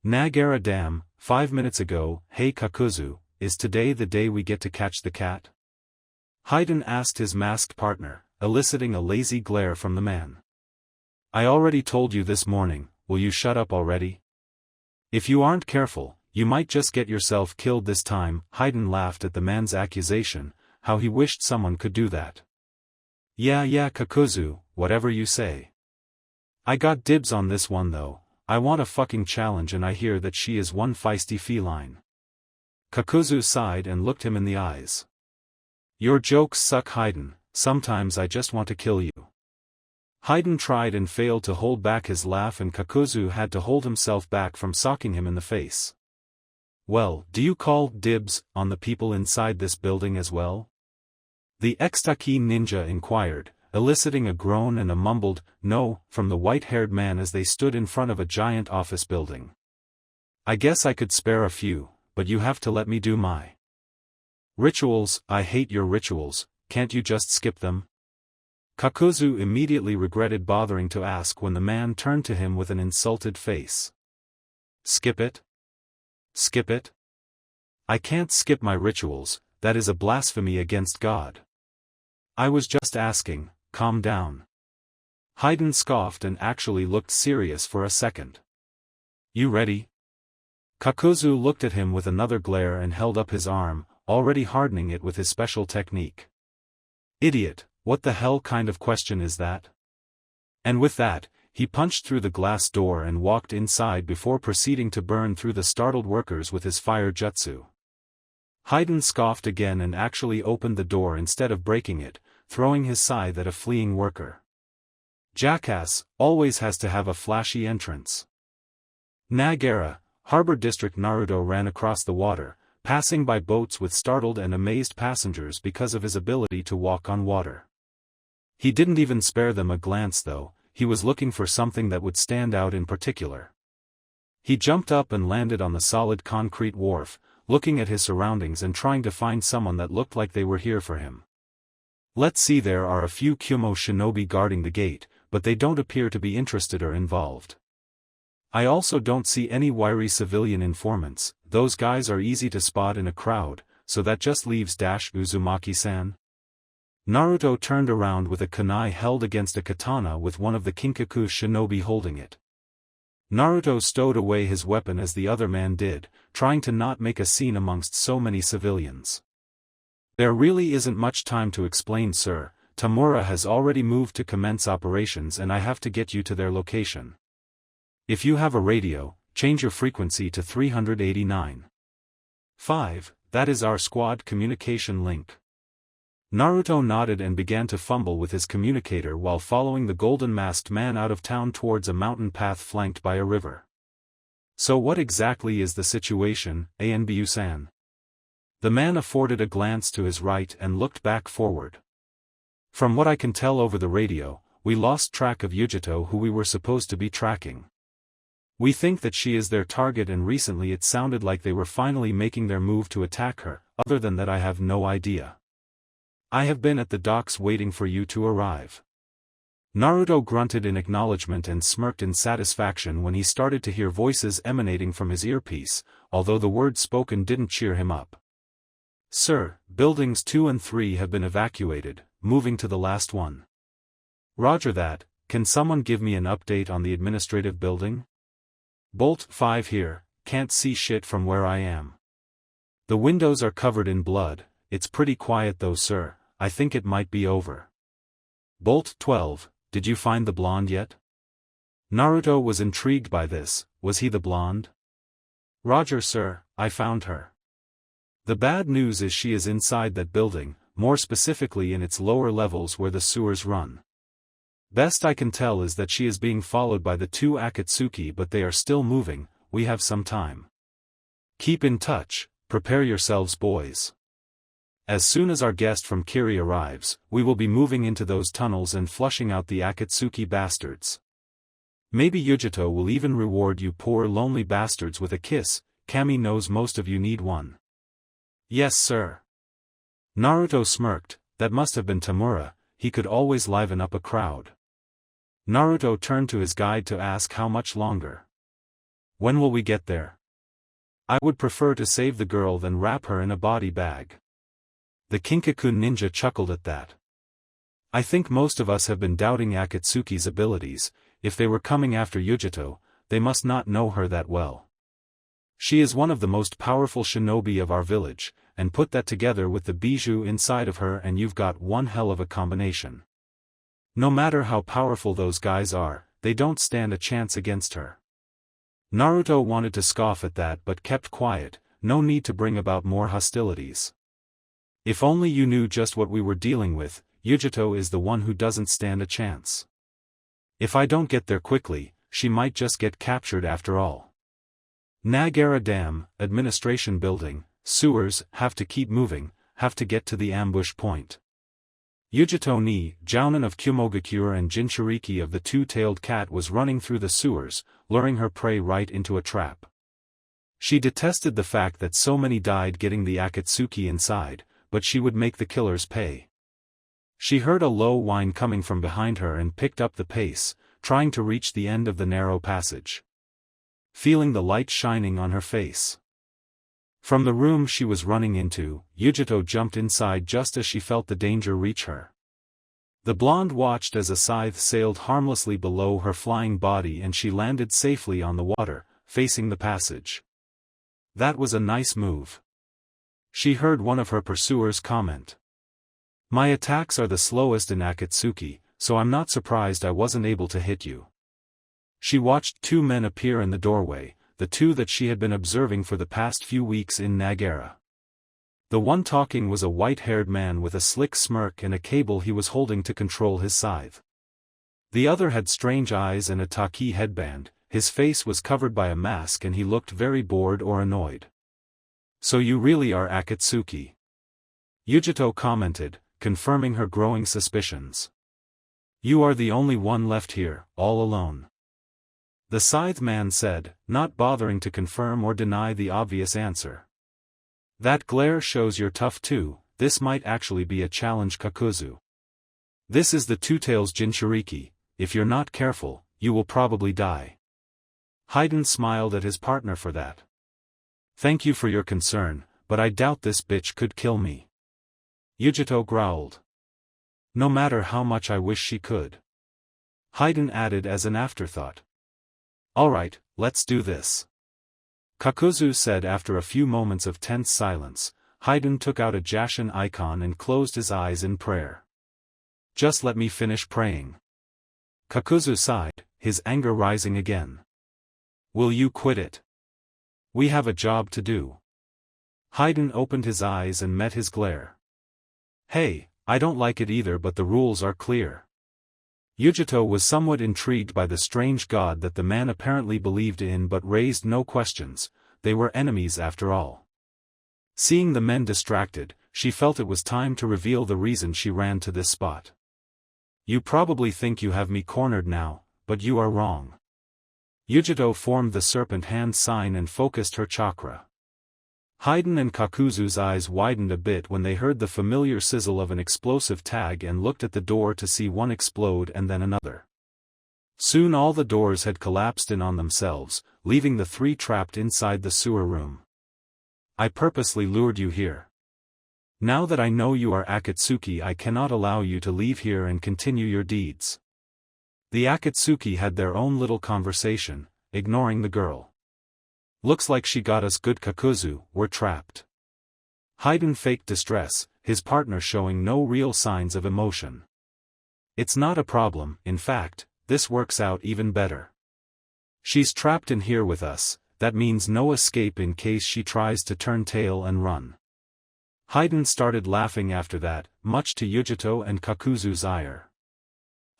Nagara Dam, 5 minutes ago. Hey Kakuzu, is today the day we get to catch the cat? Haiden asked his masked partner, eliciting a lazy glare from the man. I already told you this morning, will you shut up already? If you aren't careful, you might just get yourself killed this time. Haiden laughed at the man's accusation, how he wished someone could do that. Yeah Kakuzu, whatever you say. I got dibs on this one though, I want a fucking challenge and I hear that she is one feisty feline. Kakuzu sighed and looked him in the eyes. Your jokes suck, Haiden, sometimes I just want to kill you. Haiden tried and failed to hold back his laugh and Kakuzu had to hold himself back from socking him in the face. Well, do you call dibs on the people inside this building as well? The Extaki ninja inquired, eliciting a groan and a mumbled, no, from the white-haired man as they stood in front of a giant office building. I guess I could spare a few, but you have to let me do my rituals. I hate your rituals, can't you just skip them? Kakuzu immediately regretted bothering to ask when the man turned to him with an insulted face. Skip it? Skip it? I can't skip my rituals, that is a blasphemy against God. I was just asking, calm down. Haiden scoffed and actually looked serious for a second. You ready? Kakuzu looked at him with another glare and held up his arm, already hardening it with his special technique. Idiot, what the hell kind of question is that? And with that, he punched through the glass door and walked inside before proceeding to burn through the startled workers with his fire jutsu. Haiden scoffed again and actually opened the door instead of breaking it, throwing his scythe at a fleeing worker. Jackass, always has to have a flashy entrance. Nagara, Harbor District. Naruto ran across the water, passing by boats with startled and amazed passengers because of his ability to walk on water. He didn't even spare them a glance though, he was looking for something that would stand out in particular. He jumped up and landed on the solid concrete wharf, looking at his surroundings and trying to find someone that looked like they were here for him. Let's see, there are a few Kumo shinobi guarding the gate, but they don't appear to be interested or involved. I also don't see any wiry civilian informants, those guys are easy to spot in a crowd, so that just leaves Uzumaki-san. Naruto turned around with a kunai held against a katana with one of the Kinkaku shinobi holding it. Naruto stowed away his weapon as the other man did, trying to not make a scene amongst so many civilians. There really isn't much time to explain, sir. Tamura has already moved to commence operations and I have to get you to their location. If you have a radio, change your frequency to 389. 5, that is our squad communication link. Naruto nodded and began to fumble with his communicator while following the golden-masked man out of town towards a mountain path flanked by a river. So what exactly is the situation, Anbu-san? The man afforded a glance to his right and looked back forward. From what I can tell over the radio, we lost track of Yujito, who we were supposed to be tracking. We think that she is their target and recently it sounded like they were finally making their move to attack her, other than that I have no idea. I have been at the docks waiting for you to arrive. Naruto grunted in acknowledgement and smirked in satisfaction when he started to hear voices emanating from his earpiece, although the words spoken didn't cheer him up. Sir, buildings 2 and 3 have been evacuated, moving to the last one. Roger that, can someone give me an update on the administrative building? Bolt 5 here, can't see shit from where I am. The windows are covered in blood, it's pretty quiet though sir, I think it might be over. Bolt 12, did you find the blonde yet? Naruto was intrigued by this, was he the blonde? Roger sir, I found her. The bad news is she is inside that building, more specifically in its lower levels where the sewers run. Best I can tell is that she is being followed by the 2 Akatsuki but they are still moving, we have some time. Keep in touch, prepare yourselves boys. As soon as our guest from Kiri arrives, we will be moving into those tunnels and flushing out the Akatsuki bastards. Maybe Yujito will even reward you poor lonely bastards with a kiss, Kami knows most of you need one. Yes sir. Naruto smirked, that must have been Tamura, he could always liven up a crowd. Naruto turned to his guide to ask how much longer. When will we get there? I would prefer to save the girl than wrap her in a body bag. The Kinkaku ninja chuckled at that. I think most of us have been doubting Akatsuki's abilities, if they were coming after Yujito, they must not know her that well. She is one of the most powerful shinobi of our village, and put that together with the bijou inside of her and you've got one hell of a combination. No matter how powerful those guys are, they don't stand a chance against her. Naruto wanted to scoff at that but kept quiet, no need to bring about more hostilities. If only you knew just what we were dealing with, Yujito is the one who doesn't stand a chance. If I don't get there quickly, she might just get captured after all. Nagara Dam, administration building, sewers, have to keep moving, have to get to the ambush point. Yujito ni, Jounin of Kumogakure and Jinchuriki of the two-tailed cat was running through the sewers, luring her prey right into a trap. She detested the fact that so many died getting the Akatsuki inside, but she would make the killers pay. She heard a low whine coming from behind her and picked up the pace, trying to reach the end of the narrow passage. Feeling the light shining on her face. From the room she was running into, Yujito jumped inside just as she felt the danger reach her. The blonde watched as a scythe sailed harmlessly below her flying body and she landed safely on the water, facing the passage. That was a nice move. She heard one of her pursuers comment. My attacks are the slowest in Akatsuki, so I'm not surprised I wasn't able to hit you. She watched 2 men appear in the doorway, the 2 that she had been observing for the past few weeks in Nagara. The one talking was a white-haired man with a slick smirk and a cable he was holding to control his scythe. The other had strange eyes and a taki headband, his face was covered by a mask and he looked very bored or annoyed. So you really are Akatsuki? Yujito commented, confirming her growing suspicions. You are the only one left here, all alone. The scythe man said, not bothering to confirm or deny the obvious answer. That glare shows you're tough too, this might actually be a challenge Kakuzu. This is the two-tails Jinchuriki, if you're not careful, you will probably die. Haiden smiled at his partner for that. Thank you for your concern, but I doubt this bitch could kill me. Yujito growled. No matter how much I wish she could. Haiden added as an afterthought. Alright, let's do this. Kakuzu said after a few moments of tense silence. Haiden took out a Jashin icon and closed his eyes in prayer. Just let me finish praying. Kakuzu sighed, his anger rising again. Will you quit it? We have a job to do. Haiden opened his eyes and met his glare. Hey, I don't like it either but the rules are clear. Yujito was somewhat intrigued by the strange god that the man apparently believed in but raised no questions, they were enemies after all. Seeing the men distracted, she felt it was time to reveal the reason she ran to this spot. You probably think you have me cornered now, but you are wrong. Yujito formed the serpent hand sign and focused her chakra. Haiden and Kakuzu's eyes widened a bit when they heard the familiar sizzle of an explosive tag and looked at the door to see one explode and then another. Soon all the doors had collapsed in on themselves, leaving the three trapped inside the sewer room. I purposely lured you here. Now that I know you are Akatsuki, I cannot allow you to leave here and continue your deeds. The Akatsuki had their own little conversation, ignoring the girl. Looks like she got us good, Kakuzu, we're trapped. Haiden faked distress, his partner showing no real signs of emotion. It's not a problem, in fact, this works out even better. She's trapped in here with us, that means no escape in case she tries to turn tail and run. Haiden started laughing after that, much to Yujito and Kakuzu's ire.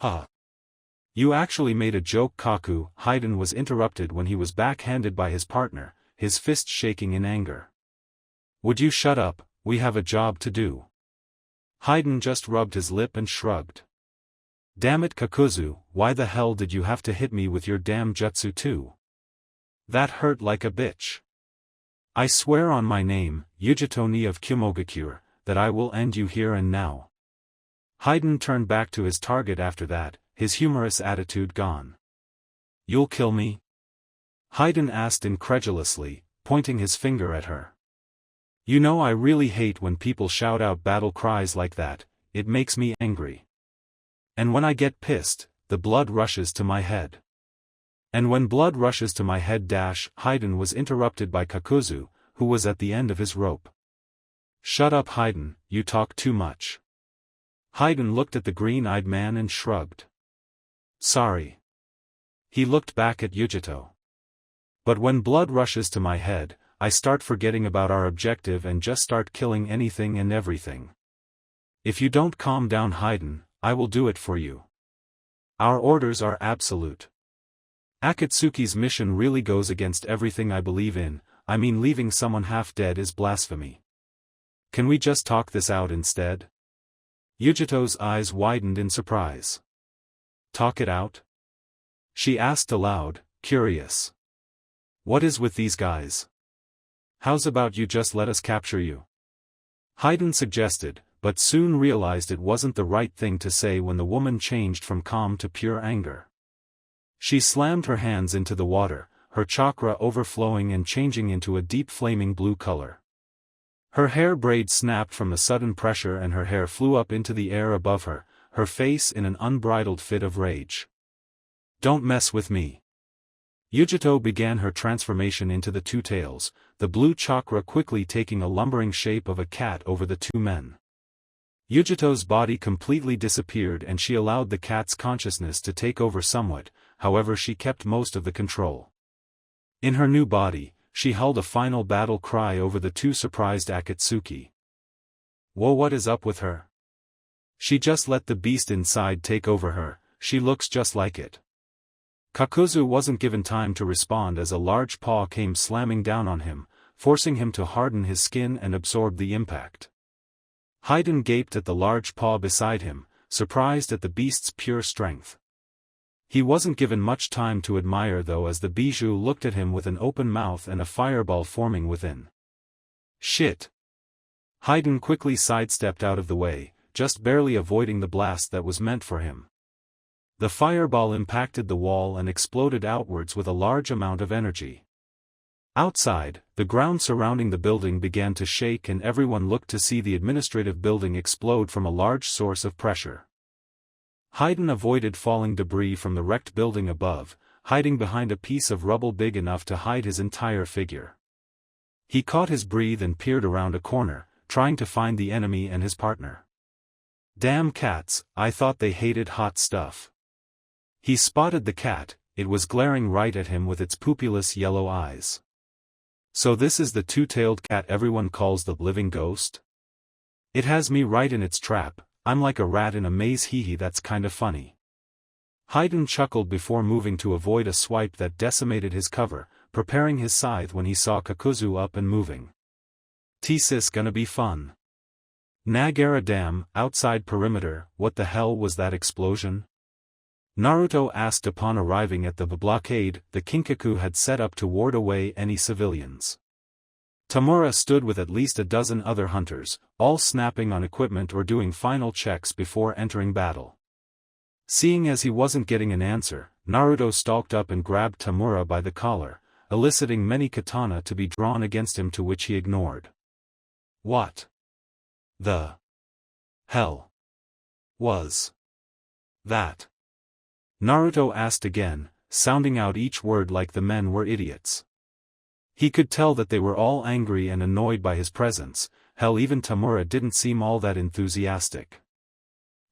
Huh. You actually made a joke, Kaku. Haiden was interrupted when he was backhanded by his partner, his fist shaking in anger. Would you shut up, we have a job to do. Haiden just rubbed his lip and shrugged. Damn it, Kakuzu, why the hell did you have to hit me with your damn jutsu too? That hurt like a bitch. I swear on my name, Yujito ni of Kumogakure, that I will end you here and now. Haiden turned back to his target after that, his humorous attitude gone. You'll kill me? Haiden asked incredulously, pointing his finger at her. You know I really hate when people shout out battle cries like that, it makes me angry. And when I get pissed, the blood rushes to my head. And when blood rushes to my head Haiden was interrupted by Kakuzu, who was at the end of his rope. Shut up Haiden, you talk too much. Haiden looked at the green-eyed man and shrugged. Sorry. He looked back at Yujito. But when blood rushes to my head, I start forgetting about our objective and just start killing anything and everything. If you don't calm down Haiden, I will do it for you. Our orders are absolute. Akatsuki's mission really goes against everything I believe in, I mean leaving someone half dead is blasphemy. Can we just talk this out instead? Yujito's eyes widened in surprise. Talk it out? She asked aloud, curious. What is with these guys? How's about you just let us capture you? Haiden suggested, but soon realized it wasn't the right thing to say when the woman changed from calm to pure anger. She slammed her hands into the water, her chakra overflowing and changing into a deep flaming blue color. Her hair braid snapped from the sudden pressure and her hair flew up into the air above her, her face in an unbridled fit of rage. Don't mess with me. Yujito began her transformation into the two tails, the blue chakra quickly taking a lumbering shape of a cat over the two men. Yujito's body completely disappeared and she allowed the cat's consciousness to take over somewhat, however she kept most of the control. In her new body, she held a final battle cry over the two surprised Akatsuki. Whoa, what is up with her? She just let the beast inside take over her, she looks just like it. Kakuzu wasn't given time to respond as a large paw came slamming down on him, forcing him to harden his skin and absorb the impact. Haiden gaped at the large paw beside him, surprised at the beast's pure strength. He wasn't given much time to admire though as the bijou looked at him with an open mouth and a fireball forming within. Shit! Haiden quickly sidestepped out of the way, just barely avoiding the blast that was meant for him. The fireball impacted the wall and exploded outwards with a large amount of energy. Outside, the ground surrounding the building began to shake and everyone looked to see the administrative building explode from a large source of pressure. Haiden avoided falling debris from the wrecked building above, hiding behind a piece of rubble big enough to hide his entire figure. He caught his breath and peered around a corner, trying to find the enemy and his partner. Damn cats, I thought they hated hot stuff. He spotted the cat, it was glaring right at him with its pupilless yellow eyes. So this is the two-tailed cat everyone calls the living ghost? It has me right in its trap, I'm like a rat in a maze, hee that's kinda funny. Haiden chuckled before moving to avoid a swipe that decimated his cover, preparing his scythe when he saw Kakuzu up and moving. This gonna be fun. Nagara Dam, outside perimeter, what the hell was that explosion? Naruto asked upon arriving at the blockade the Kinkaku had set up to ward away any civilians. Tamura stood with at least a dozen other hunters, all snapping on equipment or doing final checks before entering battle. Seeing as he wasn't getting an answer, Naruto stalked up and grabbed Tamura by the collar, eliciting many katana to be drawn against him, to which he ignored. What the hell was that? Naruto asked again, sounding out each word like the men were idiots. He could tell that they were all angry and annoyed by his presence. Hell, even Tamura didn't seem all that enthusiastic.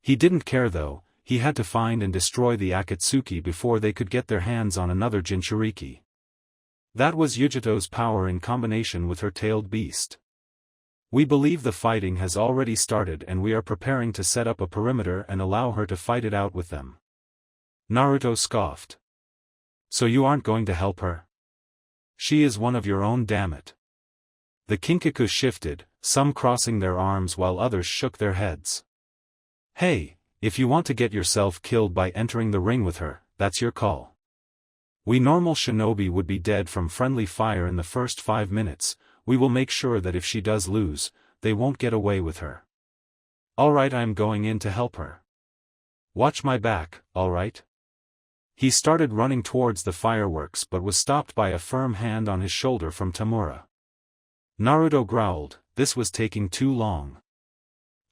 He didn't care though. He had to find and destroy the Akatsuki before they could get their hands on another Jinchuriki. That was Yujito's power in combination with her tailed beast. We believe the fighting has already started and we are preparing to set up a perimeter and allow her to fight it out with them. Naruto scoffed. So you aren't going to help her? She is one of your own, damn it. The Kinkaku shifted, some crossing their arms while others shook their heads. Hey, if you want to get yourself killed by entering the ring with her, that's your call. We normal shinobi would be dead from friendly fire in the first 5 minutes. We will make sure that if she does lose, they won't get away with her. Alright, I'm going in to help her. Watch my back, alright? He started running towards the fireworks but was stopped by a firm hand on his shoulder from Tamura. Naruto growled, this was taking too long.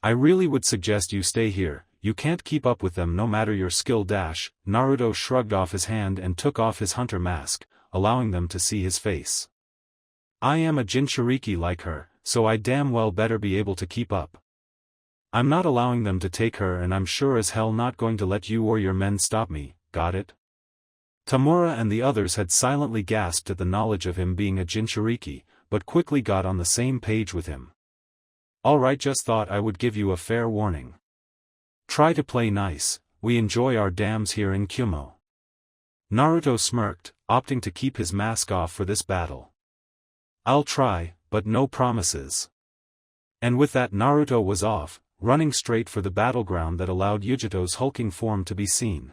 I really would suggest you stay here, you can't keep up with them no matter your skill dash. Naruto shrugged off his hand and took off his hunter mask, allowing them to see his face. I am a Jinchuriki like her, so I damn well better be able to keep up. I'm not allowing them to take her and I'm sure as hell not going to let you or your men stop me. Got it? Tamura and the others had silently gasped at the knowledge of him being a Jinchuriki, but quickly got on the same page with him. Alright, just thought I would give you a fair warning. Try to play nice, we enjoy our dams here in Kumo. Naruto smirked, opting to keep his mask off for this battle. I'll try, but no promises. And with that Naruto was off, running straight for the battleground that allowed Yujito's hulking form to be seen.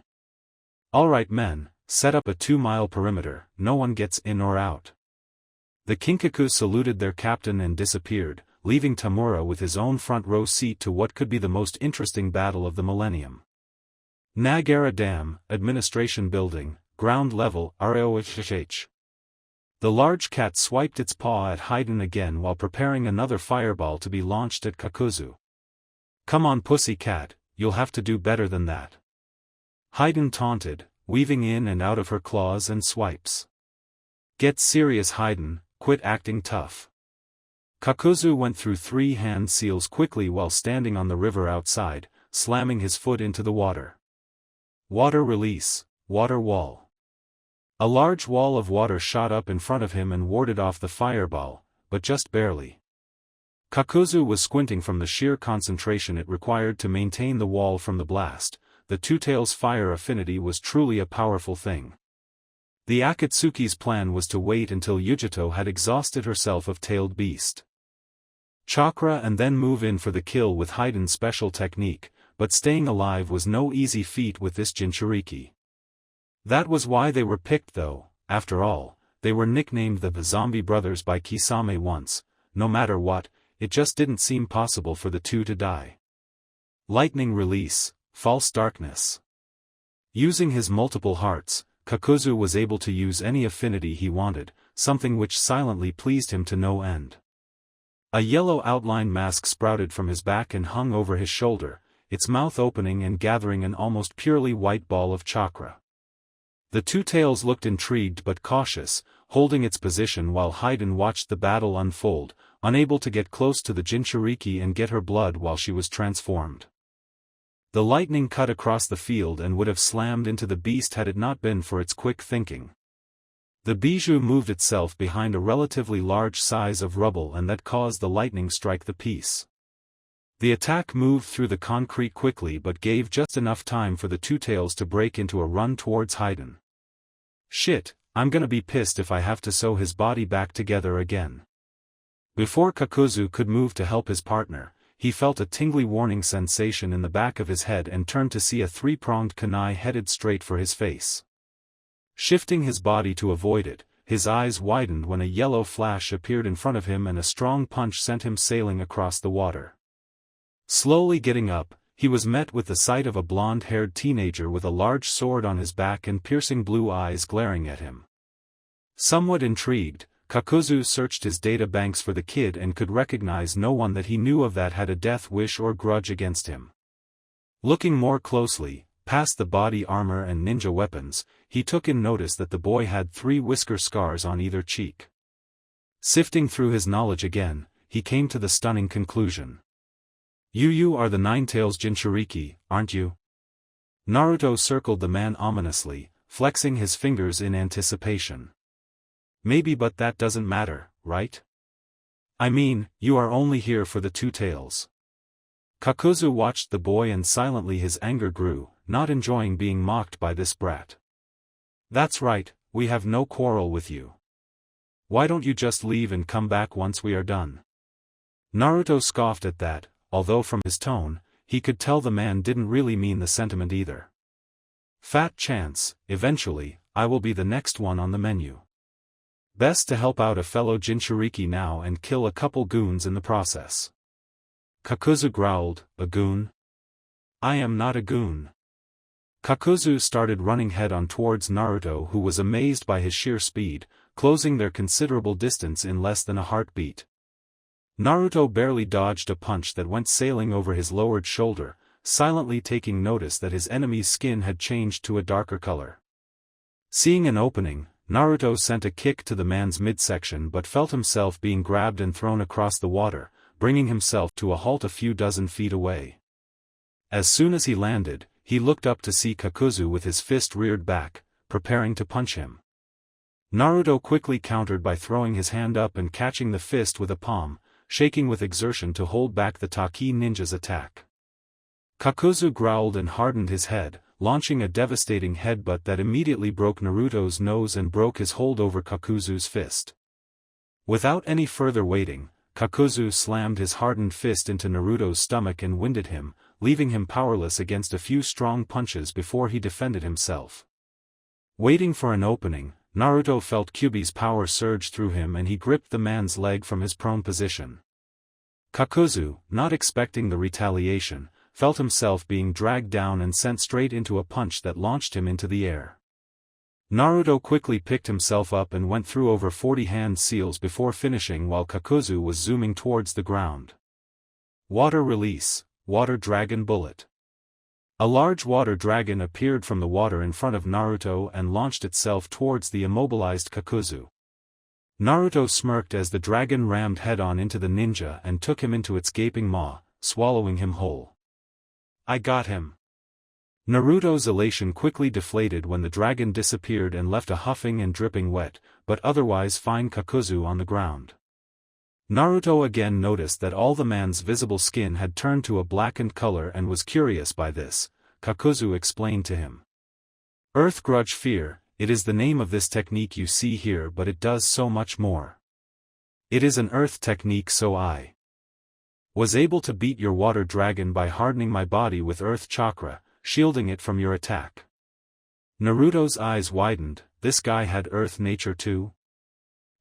Alright men, set up a 2-mile perimeter, no one gets in or out. The Kinkaku saluted their captain and disappeared, leaving Tamura with his own front row seat to what could be the most interesting battle of the millennium. Nagara Dam, Administration Building, Ground Level, ROHH. The large cat swiped its paw at Haiden again while preparing another fireball to be launched at Kakuzu. Come on pussy cat, you'll have to do better than that. Haiden taunted, weaving in and out of her claws and swipes. Get serious Haiden, quit acting tough. Kakuzu went through 3 hand seals quickly while standing on the river outside, slamming his foot into the water. Water release, water wall. A large wall of water shot up in front of him and warded off the fireball, but just barely. Kakuzu was squinting from the sheer concentration it required to maintain the wall from the blast. The Two-Tails fire affinity was truly a powerful thing. The Akatsuki's plan was to wait until Yujito had exhausted herself of tailed beast chakra and then move in for the kill with Haiden's special technique, but staying alive was no easy feat with this Jinchuriki. That was why they were picked though. After all, they were nicknamed the Zombie Brothers by Kisame once. No matter what, it just didn't seem possible for the two to die. Lightning release, false darkness. Using his multiple hearts, Kakuzu was able to use any affinity he wanted, something which silently pleased him to no end. A yellow outline mask sprouted from his back and hung over his shoulder, its mouth opening and gathering an almost purely white ball of chakra. The Two-Tails looked intrigued but cautious, holding its position while Haiden watched the battle unfold, unable to get close to the Jinchuriki and get her blood while she was transformed. The lightning cut across the field and would have slammed into the beast had it not been for its quick thinking. The bijou moved itself behind a relatively large size of rubble and that caused the lightning strike the piece. The attack moved through the concrete quickly but gave just enough time for the Two-Tails to break into a run towards Haiden. Shit, I'm gonna be pissed if I have to sew his body back together again. Before Kakuzu could move to help his partner, he felt a tingly warning sensation in the back of his head and turned to see a 3-pronged kunai headed straight for his face. Shifting his body to avoid it, his eyes widened when a yellow flash appeared in front of him and a strong punch sent him sailing across the water. Slowly getting up, he was met with the sight of a blonde-haired teenager with a large sword on his back and piercing blue eyes glaring at him. Somewhat intrigued, Kakuzu searched his data banks for the kid and could recognize no one that he knew of that had a death wish or grudge against him. Looking more closely, past the body armor and ninja weapons, he took in notice that the boy had 3 whisker scars on either cheek. Sifting through his knowledge again, he came to the stunning conclusion. You are the Nine-Tails Jinchuriki, aren't you? Naruto circled the man ominously, flexing his fingers in anticipation. Maybe, but that doesn't matter, right? I mean, you are only here for the 2 tails. Kakuzu watched the boy and silently his anger grew, not enjoying being mocked by this brat. That's right, we have no quarrel with you. Why don't you just leave and come back once we are done? Naruto scoffed at that, although from his tone, he could tell the man didn't really mean the sentiment either. Fat chance, eventually, I will be the next one on the menu. Best to help out a fellow Jinchuriki now and kill a couple goons in the process. Kakuzu growled, a goon? I am not a goon. Kakuzu started running head-on towards Naruto, who was amazed by his sheer speed, closing their considerable distance in less than a heartbeat. Naruto barely dodged a punch that went sailing over his lowered shoulder, silently taking notice that his enemy's skin had changed to a darker color. Seeing an opening, Naruto sent a kick to the man's midsection but felt himself being grabbed and thrown across the water, bringing himself to a halt a few dozen feet away. As soon as he landed, he looked up to see Kakuzu with his fist reared back, preparing to punch him. Naruto quickly countered by throwing his hand up and catching the fist with a palm, shaking with exertion to hold back the Taki ninja's attack. Kakuzu growled and hardened his head, launching a devastating headbutt that immediately broke Naruto's nose and broke his hold over Kakuzu's fist. Without any further waiting, Kakuzu slammed his hardened fist into Naruto's stomach and winded him, leaving him powerless against a few strong punches before he defended himself. Waiting for an opening, Naruto felt Kyuubi's power surge through him and he gripped the man's leg from his prone position. Kakuzu, not expecting the retaliation, felt himself being dragged down and sent straight into a punch that launched him into the air. Naruto quickly picked himself up and went through over 40 hand seals before finishing while Kakuzu was zooming towards the ground. Water release, water dragon bullet. A large water dragon appeared from the water in front of Naruto and launched itself towards the immobilized Kakuzu. Naruto smirked as the dragon rammed head-on into the ninja and took him into its gaping maw, swallowing him whole. I got him. Naruto's elation quickly deflated when the dragon disappeared and left a huffing and dripping wet, but otherwise fine Kakuzu on the ground. Naruto again noticed that all the man's visible skin had turned to a blackened color and was curious by this. Kakuzu explained to him. Earth Grudge Fear, it is the name of this technique you see here, but it does so much more. It is an earth technique, so I was able to beat your water dragon by hardening my body with earth chakra, shielding it from your attack. Naruto's eyes widened. This guy had earth nature too?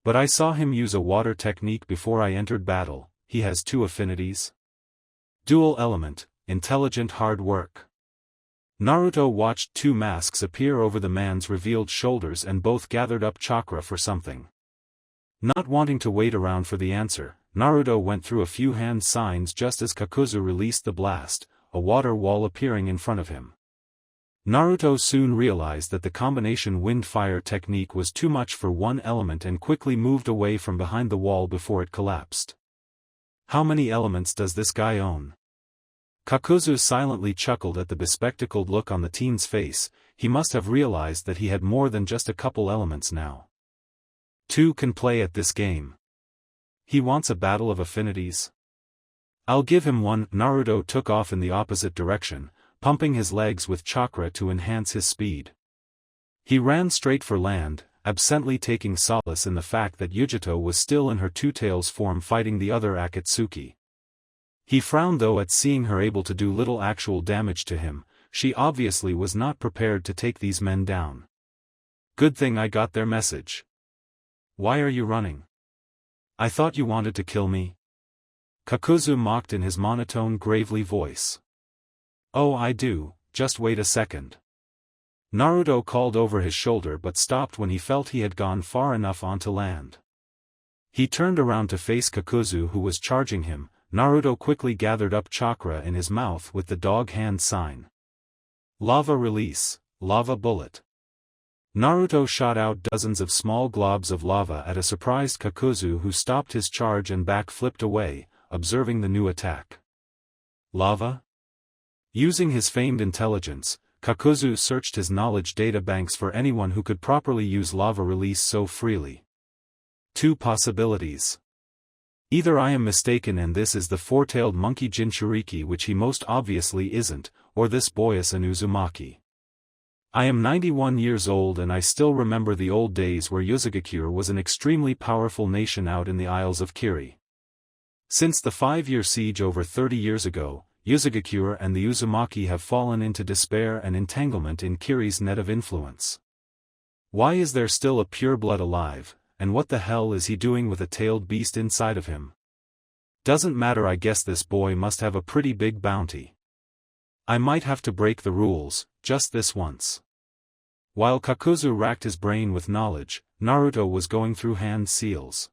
But I saw him use a water technique before I entered battle. He has 2 affinities. Dual element, intelligent hard work. Naruto watched 2 masks appear over the man's revealed shoulders and both gathered up chakra for something. Not wanting to wait around for the answer, Naruto went through a few hand signs just as Kakuzu released the blast, a water wall appearing in front of him. Naruto soon realized that the combination wind-fire technique was too much for one element and quickly moved away from behind the wall before it collapsed. How many elements does this guy own? Kakuzu silently chuckled at the bespectacled look on the teen's face. He must have realized that he had more than just a couple elements now. 2 can play at this game. He wants a battle of affinities? I'll give him one. Naruto took off in the opposite direction, pumping his legs with chakra to enhance his speed. He ran straight for land, absently taking solace in the fact that Yujito was still in her 2-tails form fighting the other Akatsuki. He frowned though at seeing her able to do little actual damage to him. She obviously was not prepared to take these men down. Good thing I got their message. Why are you running? I thought you wanted to kill me. Kakuzu mocked in his monotone gravely voice. Oh, I do, just wait a second. Naruto called over his shoulder but stopped when he felt he had gone far enough onto land. He turned around to face Kakuzu who was charging him. Naruto quickly gathered up chakra in his mouth with the dog hand sign. Lava release, lava bullet. Naruto shot out dozens of small globs of lava at a surprised Kakuzu who stopped his charge and back flipped away, observing the new attack. Lava? Using his famed intelligence, Kakuzu searched his knowledge databanks for anyone who could properly use lava release so freely. Two possibilities. Either I am mistaken and this is the four-tailed monkey Jinchuriki, which he most obviously isn't, or this boy is an Uzumaki. I am 91 years old and I still remember the old days where Uzumaki was an extremely powerful nation out in the Isles of Kiri. Since the 5-year siege over 30 years ago, Uzumaki and the Uzumaki have fallen into despair and entanglement in Kiri's net of influence. Why is there still a pureblood alive, and what the hell is he doing with a tailed beast inside of him? Doesn't matter, I guess this boy must have a pretty big bounty. I might have to break the rules, just this once. While Kakuzu racked his brain with knowledge, Naruto was going through hand seals.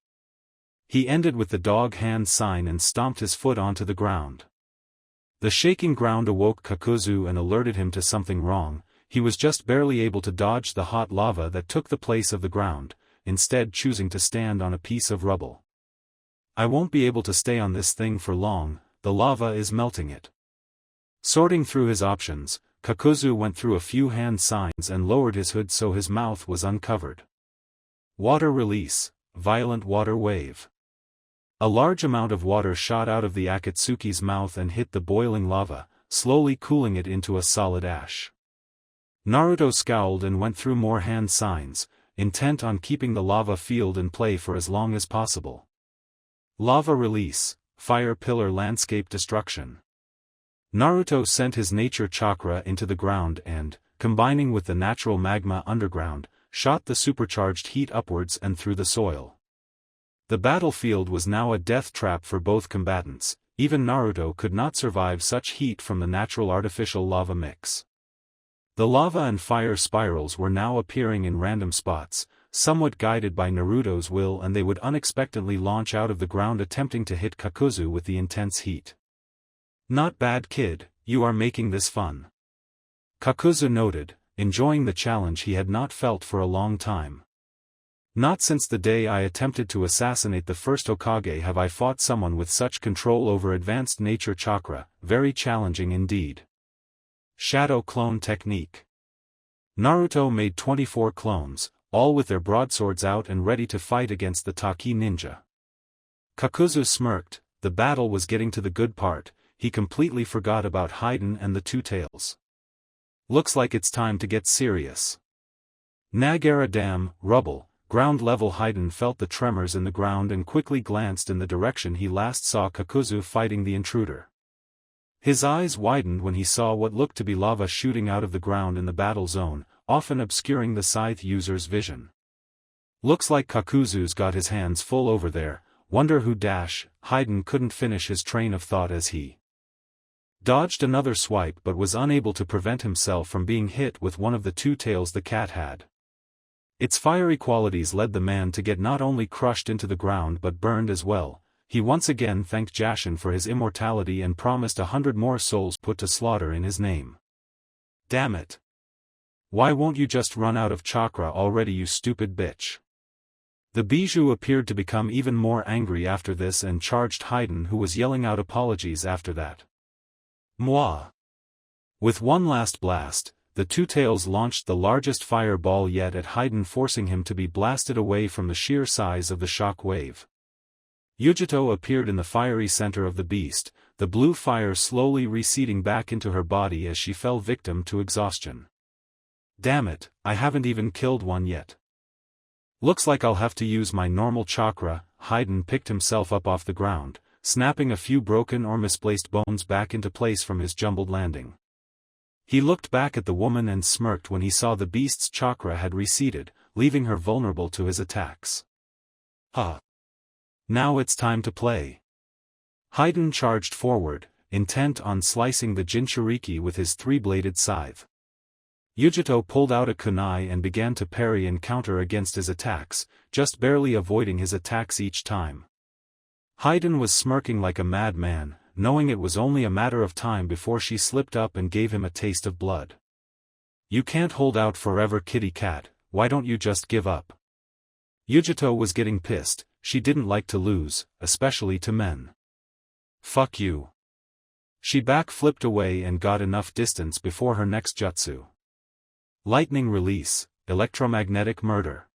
He ended with the dog hand sign and stomped his foot onto the ground. The shaking ground awoke Kakuzu and alerted him to something wrong. He was just barely able to dodge the hot lava that took the place of the ground, instead choosing to stand on a piece of rubble. I won't be able to stay on this thing for long, the lava is melting it. Sorting through his options, Kakuzu went through a few hand signs and lowered his hood so his mouth was uncovered. Water release, violent water wave. A large amount of water shot out of the Akatsuki's mouth and hit the boiling lava, slowly cooling it into a solid ash. Naruto scowled and went through more hand signs, intent on keeping the lava field in play for as long as possible. Lava release, fire pillar landscape destruction. Naruto sent his nature chakra into the ground and, combining with the natural magma underground, shot the supercharged heat upwards and through the soil. The battlefield was now a death trap for both combatants. Even Naruto could not survive such heat from the natural artificial lava mix. The lava and fire spirals were now appearing in random spots, somewhat guided by Naruto's will, and they would unexpectedly launch out of the ground attempting to hit Kakuzu with the intense heat. Not bad, kid, you are making this fun. Kakuzu noted, enjoying the challenge he had not felt for a long time. Not since the day I attempted to assassinate the first Hokage have I fought someone with such control over advanced nature chakra, very challenging indeed. Shadow clone technique. Naruto made 24 clones, all with their broadswords out and ready to fight against the Taki ninja. Kakuzu smirked. The battle was getting to the good part. He completely forgot about Haiden and the Two Tails. Looks like it's time to get serious. Nagara Dam, rubble. Ground level. Haiden felt the tremors in the ground and quickly glanced in the direction he last saw Kakuzu fighting the intruder. His eyes widened when he saw what looked to be lava shooting out of the ground in the battle zone, often obscuring the scythe user's vision. Looks like Kakuzu's got his hands full over there. Wonder who Haiden couldn't finish his train of thought as he dodged another swipe but was unable to prevent himself from being hit with one of the two tails the cat had. Its fiery qualities led the man to get not only crushed into the ground but burned as well. He once again thanked Jashin for his immortality and promised 100 more souls put to slaughter in his name. Damn it. Why won't you just run out of chakra already, you stupid bitch? The Bijou appeared to become even more angry after this and charged Haiden, who was yelling out apologies after that. Moi. With one last blast, the Two Tails launched the largest fireball yet at Haiden, forcing him to be blasted away from the sheer size of the shock wave. Yujito appeared in the fiery center of the beast, the blue fire slowly receding back into her body as she fell victim to exhaustion. Damn it, I haven't even killed one yet. Looks like I'll have to use my normal chakra. Haiden picked himself up off the ground, snapping a few broken or misplaced bones back into place from his jumbled landing. He looked back at the woman and smirked when he saw the beast's chakra had receded, leaving her vulnerable to his attacks. Huh. Now it's time to play. Haiden charged forward, intent on slicing the Jinchuriki with his three-bladed scythe. Yujito pulled out a kunai and began to parry and counter against his attacks, just barely avoiding his attacks each time. Haiden was smirking like a madman, knowing it was only a matter of time before she slipped up and gave him a taste of blood. You can't hold out forever, kitty cat, why don't you just give up? Yujito was getting pissed, she didn't like to lose, especially to men. Fuck you. She back-flipped away and got enough distance before her next jutsu. Lightning release, electromagnetic murder.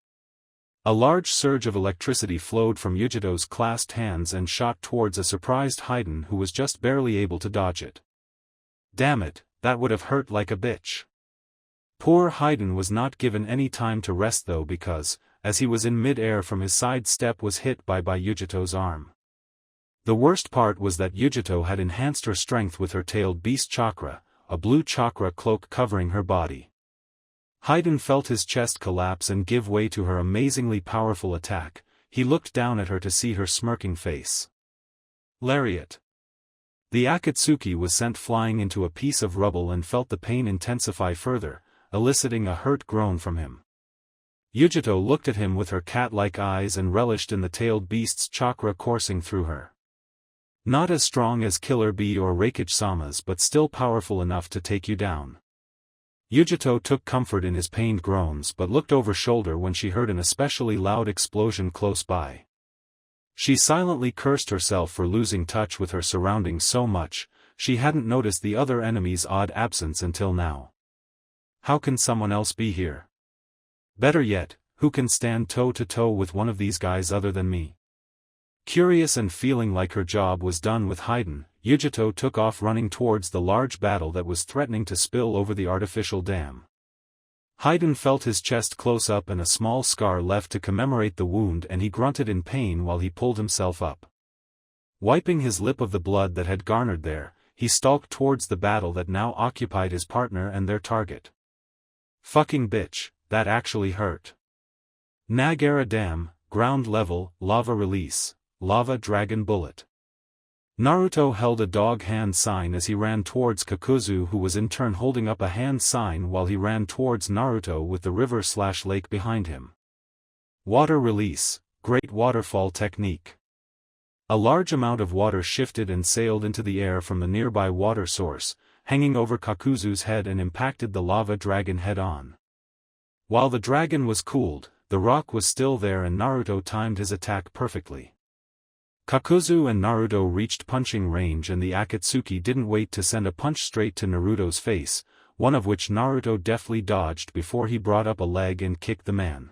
A large surge of electricity flowed from Yujito's clasped hands and shot towards a surprised Haiden who was just barely able to dodge it. Damn it, that would have hurt like a bitch. Poor Haiden was not given any time to rest though because, as he was in mid-air from his side step was hit by Yujito's arm. The worst part was that Yujito had enhanced her strength with her tailed beast chakra, a blue chakra cloak covering her body. Haiden felt his chest collapse and give way to her amazingly powerful attack. He looked down at her to see her smirking face. Lariat. The Akatsuki was sent flying into a piece of rubble and felt the pain intensify further, eliciting a hurt groan from him. Yujito looked at him with her cat-like eyes and relished in the tailed beast's chakra coursing through her. Not as strong as Killer Bee or Raikage-sama's but still powerful enough to take you down. Yujito took comfort in his pained groans but looked over shoulder when she heard an especially loud explosion close by. She silently cursed herself for losing touch with her surroundings so much, she hadn't noticed the other enemy's odd absence until now. How can someone else be here? Better yet, who can stand toe-to-toe with one of these guys other than me? Curious and feeling like her job was done with Haiden, Yujito took off running towards the large battle that was threatening to spill over the artificial dam. Haiden felt his chest close up and a small scar left to commemorate the wound and he grunted in pain while he pulled himself up. Wiping his lip of the blood that had garnered there, he stalked towards the battle that now occupied his partner and their target. Fucking bitch, that actually hurt. Nagara Dam, ground level, lava release, lava dragon bullet. Naruto held a dog hand sign as he ran towards Kakuzu who was in turn holding up a hand sign while he ran towards Naruto with the river/lake behind him. Water release, great waterfall technique. A large amount of water shifted and sailed into the air from the nearby water source, hanging over Kakuzu's head and impacted the lava dragon head-on. While the dragon was cooled, the rock was still there and Naruto timed his attack perfectly. Kakuzu and Naruto reached punching range and the Akatsuki didn't wait to send a punch straight to Naruto's face, one of which Naruto deftly dodged before he brought up a leg and kicked the man.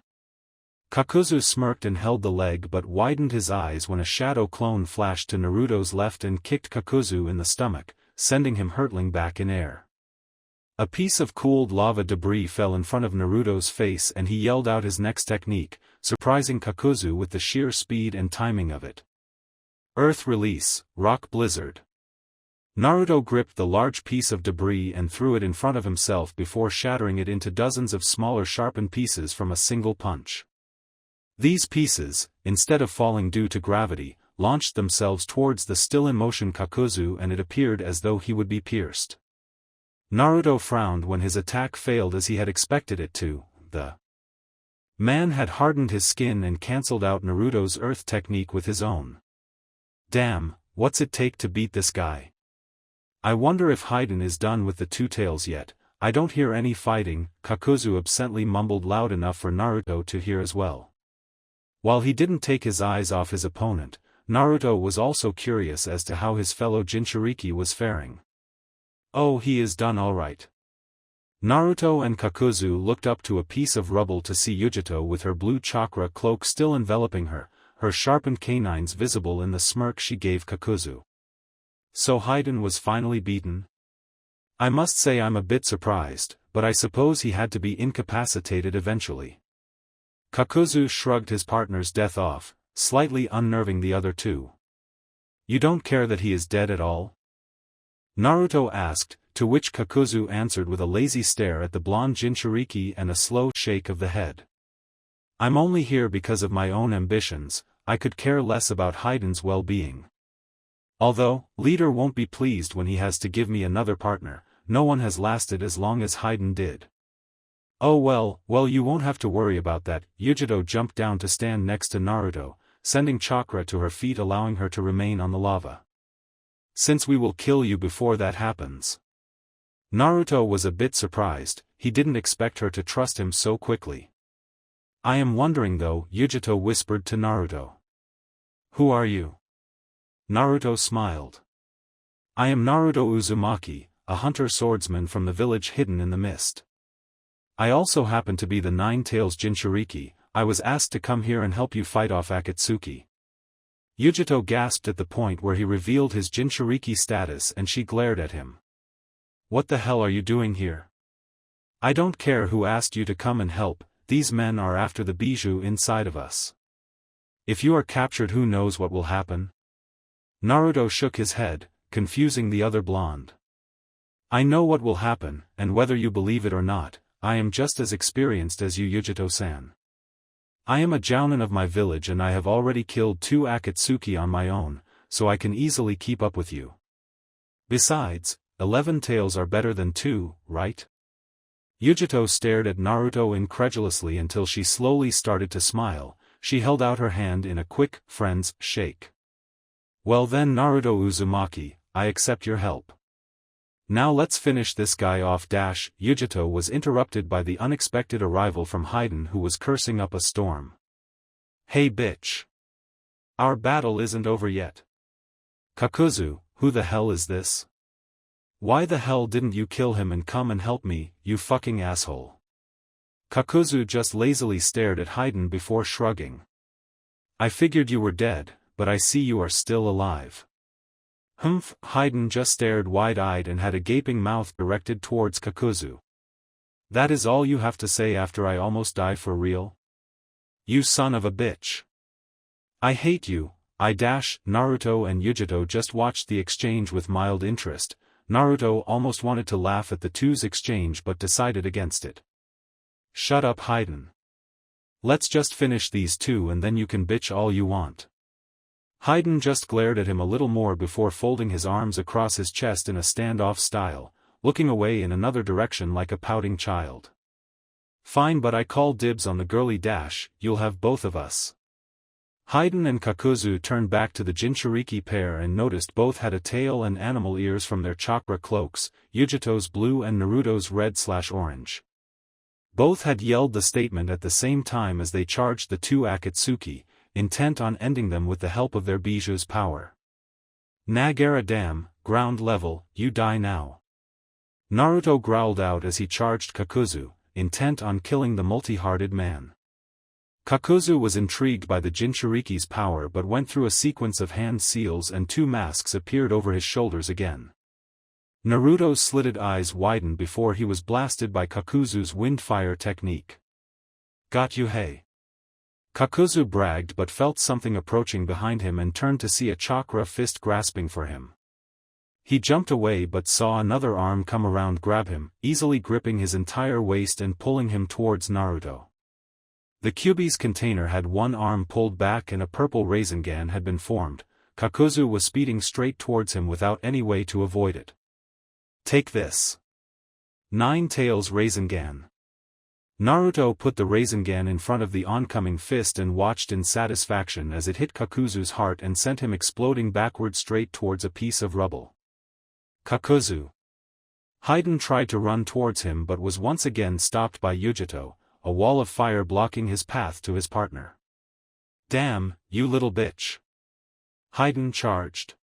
Kakuzu smirked and held the leg but widened his eyes when a shadow clone flashed to Naruto's left and kicked Kakuzu in the stomach, sending him hurtling back in air. A piece of cooled lava debris fell in front of Naruto's face and he yelled out his next technique, surprising Kakuzu with the sheer speed and timing of it. Earth release, rock blizzard. Naruto gripped the large piece of debris and threw it in front of himself before shattering it into dozens of smaller sharpened pieces from a single punch. These pieces, instead of falling due to gravity, launched themselves towards the still-in-motion Kakuzu and it appeared as though he would be pierced. Naruto frowned when his attack failed as he had expected it to. The man had hardened his skin and cancelled out Naruto's earth technique with his own. Damn, what's it take to beat this guy? I wonder if Haiden is done with the two tails yet. I don't hear any fighting, Kakuzu absently mumbled loud enough for Naruto to hear as well. While he didn't take his eyes off his opponent, Naruto was also curious as to how his fellow Jinchuriki was faring. Oh, he is done alright. Naruto and Kakuzu looked up to a piece of rubble to see Yujito with her blue chakra cloak still enveloping her, her sharpened canines visible in the smirk she gave Kakuzu. So Haiden was finally beaten? I must say I'm a bit surprised, but I suppose he had to be incapacitated eventually. Kakuzu shrugged his partner's death off, slightly unnerving the other two. You don't care that he is dead at all? Naruto asked, to which Kakuzu answered with a lazy stare at the blonde Jinchuriki and a slow shake of the head. I'm only here because of my own ambitions. I could care less about Hayden's well-being. Although, leader won't be pleased when he has to give me another partner, no one has lasted as long as Hayden did. Oh well, you won't have to worry about that. Yujito jumped down to stand next to Naruto, sending chakra to her feet allowing her to remain on the lava. Since we will kill you before that happens. Naruto was a bit surprised, he didn't expect her to trust him so quickly. I am wondering though, Yujito whispered to Naruto. Who are you? Naruto smiled. I am Naruto Uzumaki, a hunter swordsman from the village hidden in the mist. I also happen to be the Nine-Tails Jinchuriki. I was asked to come here and help you fight off Akatsuki. Yujito gasped at the point where he revealed his Jinchuriki status and she glared at him. What the hell are you doing here? I don't care who asked you to come and help, these men are after the bijou inside of us. If you are captured, who knows what will happen? Naruto shook his head, confusing the other blonde. I know what will happen, and whether you believe it or not, I am just as experienced as you, Yujito-san. I am a jounin of my village and I have already killed 2 Akatsuki on my own, so I can easily keep up with you. Besides, 11 tails are better than 2, right? Yujito stared at Naruto incredulously until she slowly started to smile. She held out her hand in a quick, friend's shake. Well then, Naruto Uzumaki, I accept your help. Now let's finish this guy off. Yujito was interrupted by the unexpected arrival from Hayden, who was cursing up a storm. Hey bitch! Our battle isn't over yet. Kakuzu, who the hell is this? Why the hell didn't you kill him and come and help me, you fucking asshole? Kakuzu just lazily stared at Hayden before shrugging. I figured you were dead, but I see you are still alive. Humph! Hayden just stared wide-eyed and had a gaping mouth directed towards Kakuzu. That is all you have to say after I almost die for real? You son of a bitch! I hate you. Naruto and Yujito just watched the exchange with mild interest. Naruto almost wanted to laugh at the two's exchange but decided against it. Shut up, Hayden. Let's just finish these two and then you can bitch all you want. Hayden just glared at him a little more before folding his arms across his chest in a standoff style, looking away in another direction like a pouting child. Fine, but I call dibs on the girly. You'll have both of us. Hayden and Kakuzu turned back to the Jinchuriki pair and noticed both had a tail and animal ears from their chakra cloaks, Yujito's blue and Naruto's red/orange. Both had yelled the statement at the same time as they charged the 2 Akatsuki, intent on ending them with the help of their bijou's power. Nagara damn, ground level, you die now. Naruto growled out as he charged Kakuzu, intent on killing the multi-hearted man. Kakuzu was intrigued by the Jinchuriki's power but went through a sequence of hand seals and 2 masks appeared over his shoulders again. Naruto's slitted eyes widened before he was blasted by Kakuzu's windfire technique. Got you, hey. Kakuzu bragged but felt something approaching behind him and turned to see a chakra fist grasping for him. He jumped away but saw another arm come around, grab him, easily gripping his entire waist and pulling him towards Naruto. The Kyuubi's container had one arm pulled back and a purple Rasengan had been formed. Kakuzu was speeding straight towards him without any way to avoid it. Take this. Nine-Tails Rasengan. Naruto put the Rasengan in front of the oncoming fist and watched in satisfaction as it hit Kakuzu's heart and sent him exploding backward straight towards a piece of rubble. Kakuzu. Hayden tried to run towards him but was once again stopped by Yujito, a wall of fire blocking his path to his partner. Damn, you little bitch. Hayden charged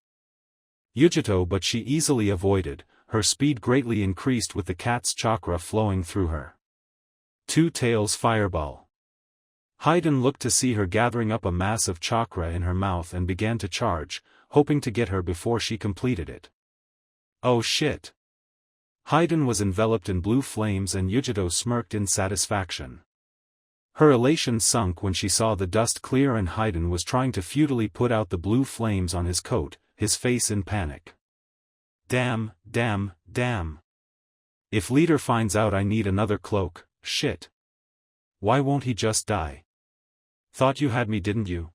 Yujito, but she easily avoided, her speed greatly increased with the cat's chakra flowing through her. 2 Tails Fireball. Hayden looked to see her gathering up a mass of chakra in her mouth and began to charge, hoping to get her before she completed it. Oh shit. Hayden was enveloped in blue flames and Yujito smirked in satisfaction. Her elation sunk when she saw the dust clear and Hayden was trying to futilely put out the blue flames on his coat, his face in panic. Damn. If leader finds out I need another cloak, shit. Why won't he just die? Thought you had me, didn't you?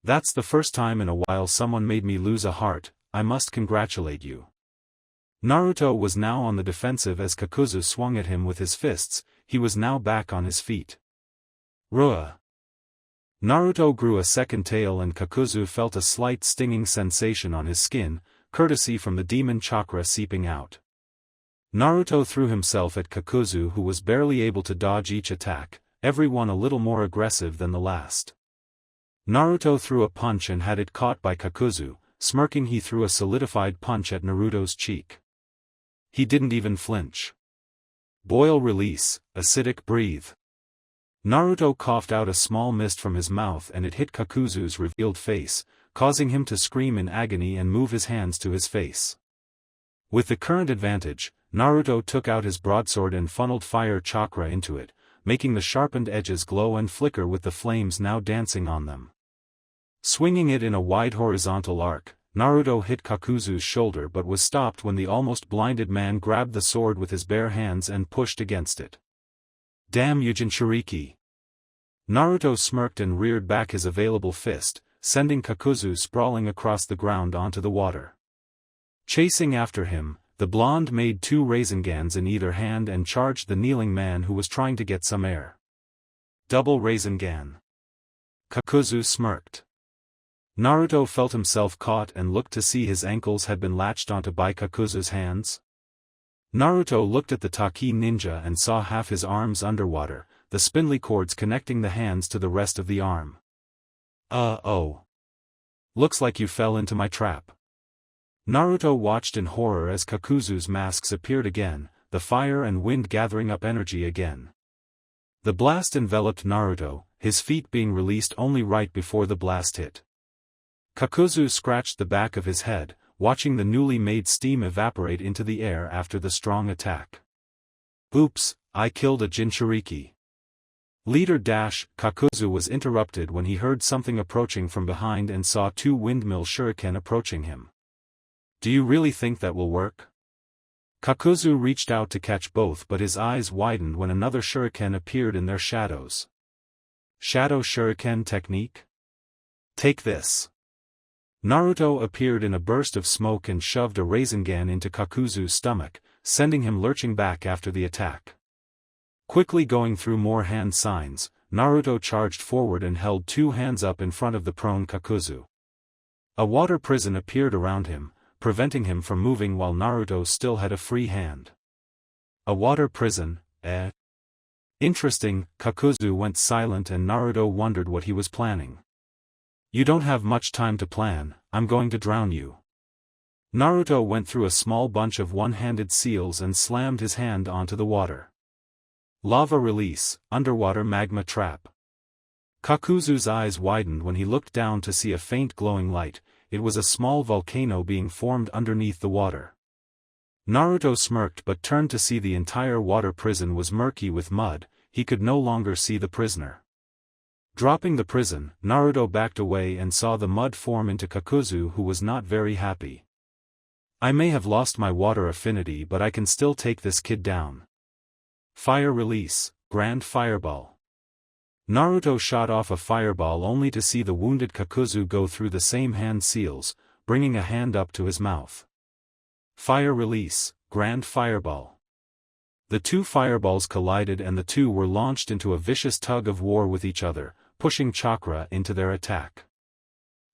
That's the first time in a while someone made me lose a heart, I must congratulate you. Naruto was now on the defensive as Kakuzu swung at him with his fists, he was now back on his feet. Ruah! Naruto grew a second tail and Kakuzu felt a slight stinging sensation on his skin, courtesy from the demon chakra seeping out. Naruto threw himself at Kakuzu who was barely able to dodge each attack, every one a little more aggressive than the last. Naruto threw a punch and had it caught by Kakuzu, smirking he threw a solidified punch at Naruto's cheek. He didn't even flinch. Boil release, acidic breathe. Naruto coughed out a small mist from his mouth and it hit Kakuzu's revealed face, causing him to scream in agony and move his hands to his face. With the current advantage, Naruto took out his broadsword and funneled fire chakra into it, making the sharpened edges glow and flicker with the flames now dancing on them. Swinging it in a wide horizontal arc, Naruto hit Kakuzu's shoulder but was stopped when the almost blinded man grabbed the sword with his bare hands and pushed against it. Damn you Jinchuriki! Naruto smirked and reared back his available fist, sending Kakuzu sprawling across the ground onto the water. Chasing after him, the blonde made 2 Raisengans in either hand and charged the kneeling man who was trying to get some air. Double Raisengan. Kakuzu smirked. Naruto felt himself caught and looked to see his ankles had been latched onto by Kakuzu's hands. Naruto looked at the Taki ninja and saw half his arms underwater, the spindly cords connecting the hands to the rest of the arm. Oh. Looks like you fell into my trap. Naruto watched in horror as Kakuzu's masks appeared again, the fire and wind gathering up energy again. The blast enveloped Naruto, his feet being released only right before the blast hit. Kakuzu scratched the back of his head, watching the newly made steam evaporate into the air after the strong attack. Oops, I killed a Jinchuriki. Leader Kakuzu was interrupted when he heard something approaching from behind and saw 2 windmill shuriken approaching him. Do you really think that will work? Kakuzu reached out to catch both but his eyes widened when another shuriken appeared in their shadows. Shadow shuriken technique? Take this. Naruto appeared in a burst of smoke and shoved a Rasengan into Kakuzu's stomach, sending him lurching back after the attack. Quickly going through more hand signs, Naruto charged forward and held 2 hands up in front of the prone Kakuzu. A water prison appeared around him, preventing him from moving while Naruto still had a free hand. A water prison, eh? Interesting, Kakuzu went silent and Naruto wondered what he was planning. You don't have much time to plan, I'm going to drown you. Naruto went through a small bunch of one-handed seals and slammed his hand onto the water. Lava release, underwater magma trap. Kakuzu's eyes widened when he looked down to see a faint glowing light, it was a small volcano being formed underneath the water. Naruto smirked but turned to see the entire water prison was murky with mud, he could no longer see the prisoner. Dropping the prison, Naruto backed away and saw the mud form into Kakuzu who was not very happy. I may have lost my water affinity but I can still take this kid down. Fire release, Grand Fireball. Naruto shot off a fireball only to see the wounded Kakuzu go through the same hand seals, bringing a hand up to his mouth. Fire release, Grand Fireball. The 2 fireballs collided and the 2 were launched into a vicious tug of war with each other, pushing chakra into their attack.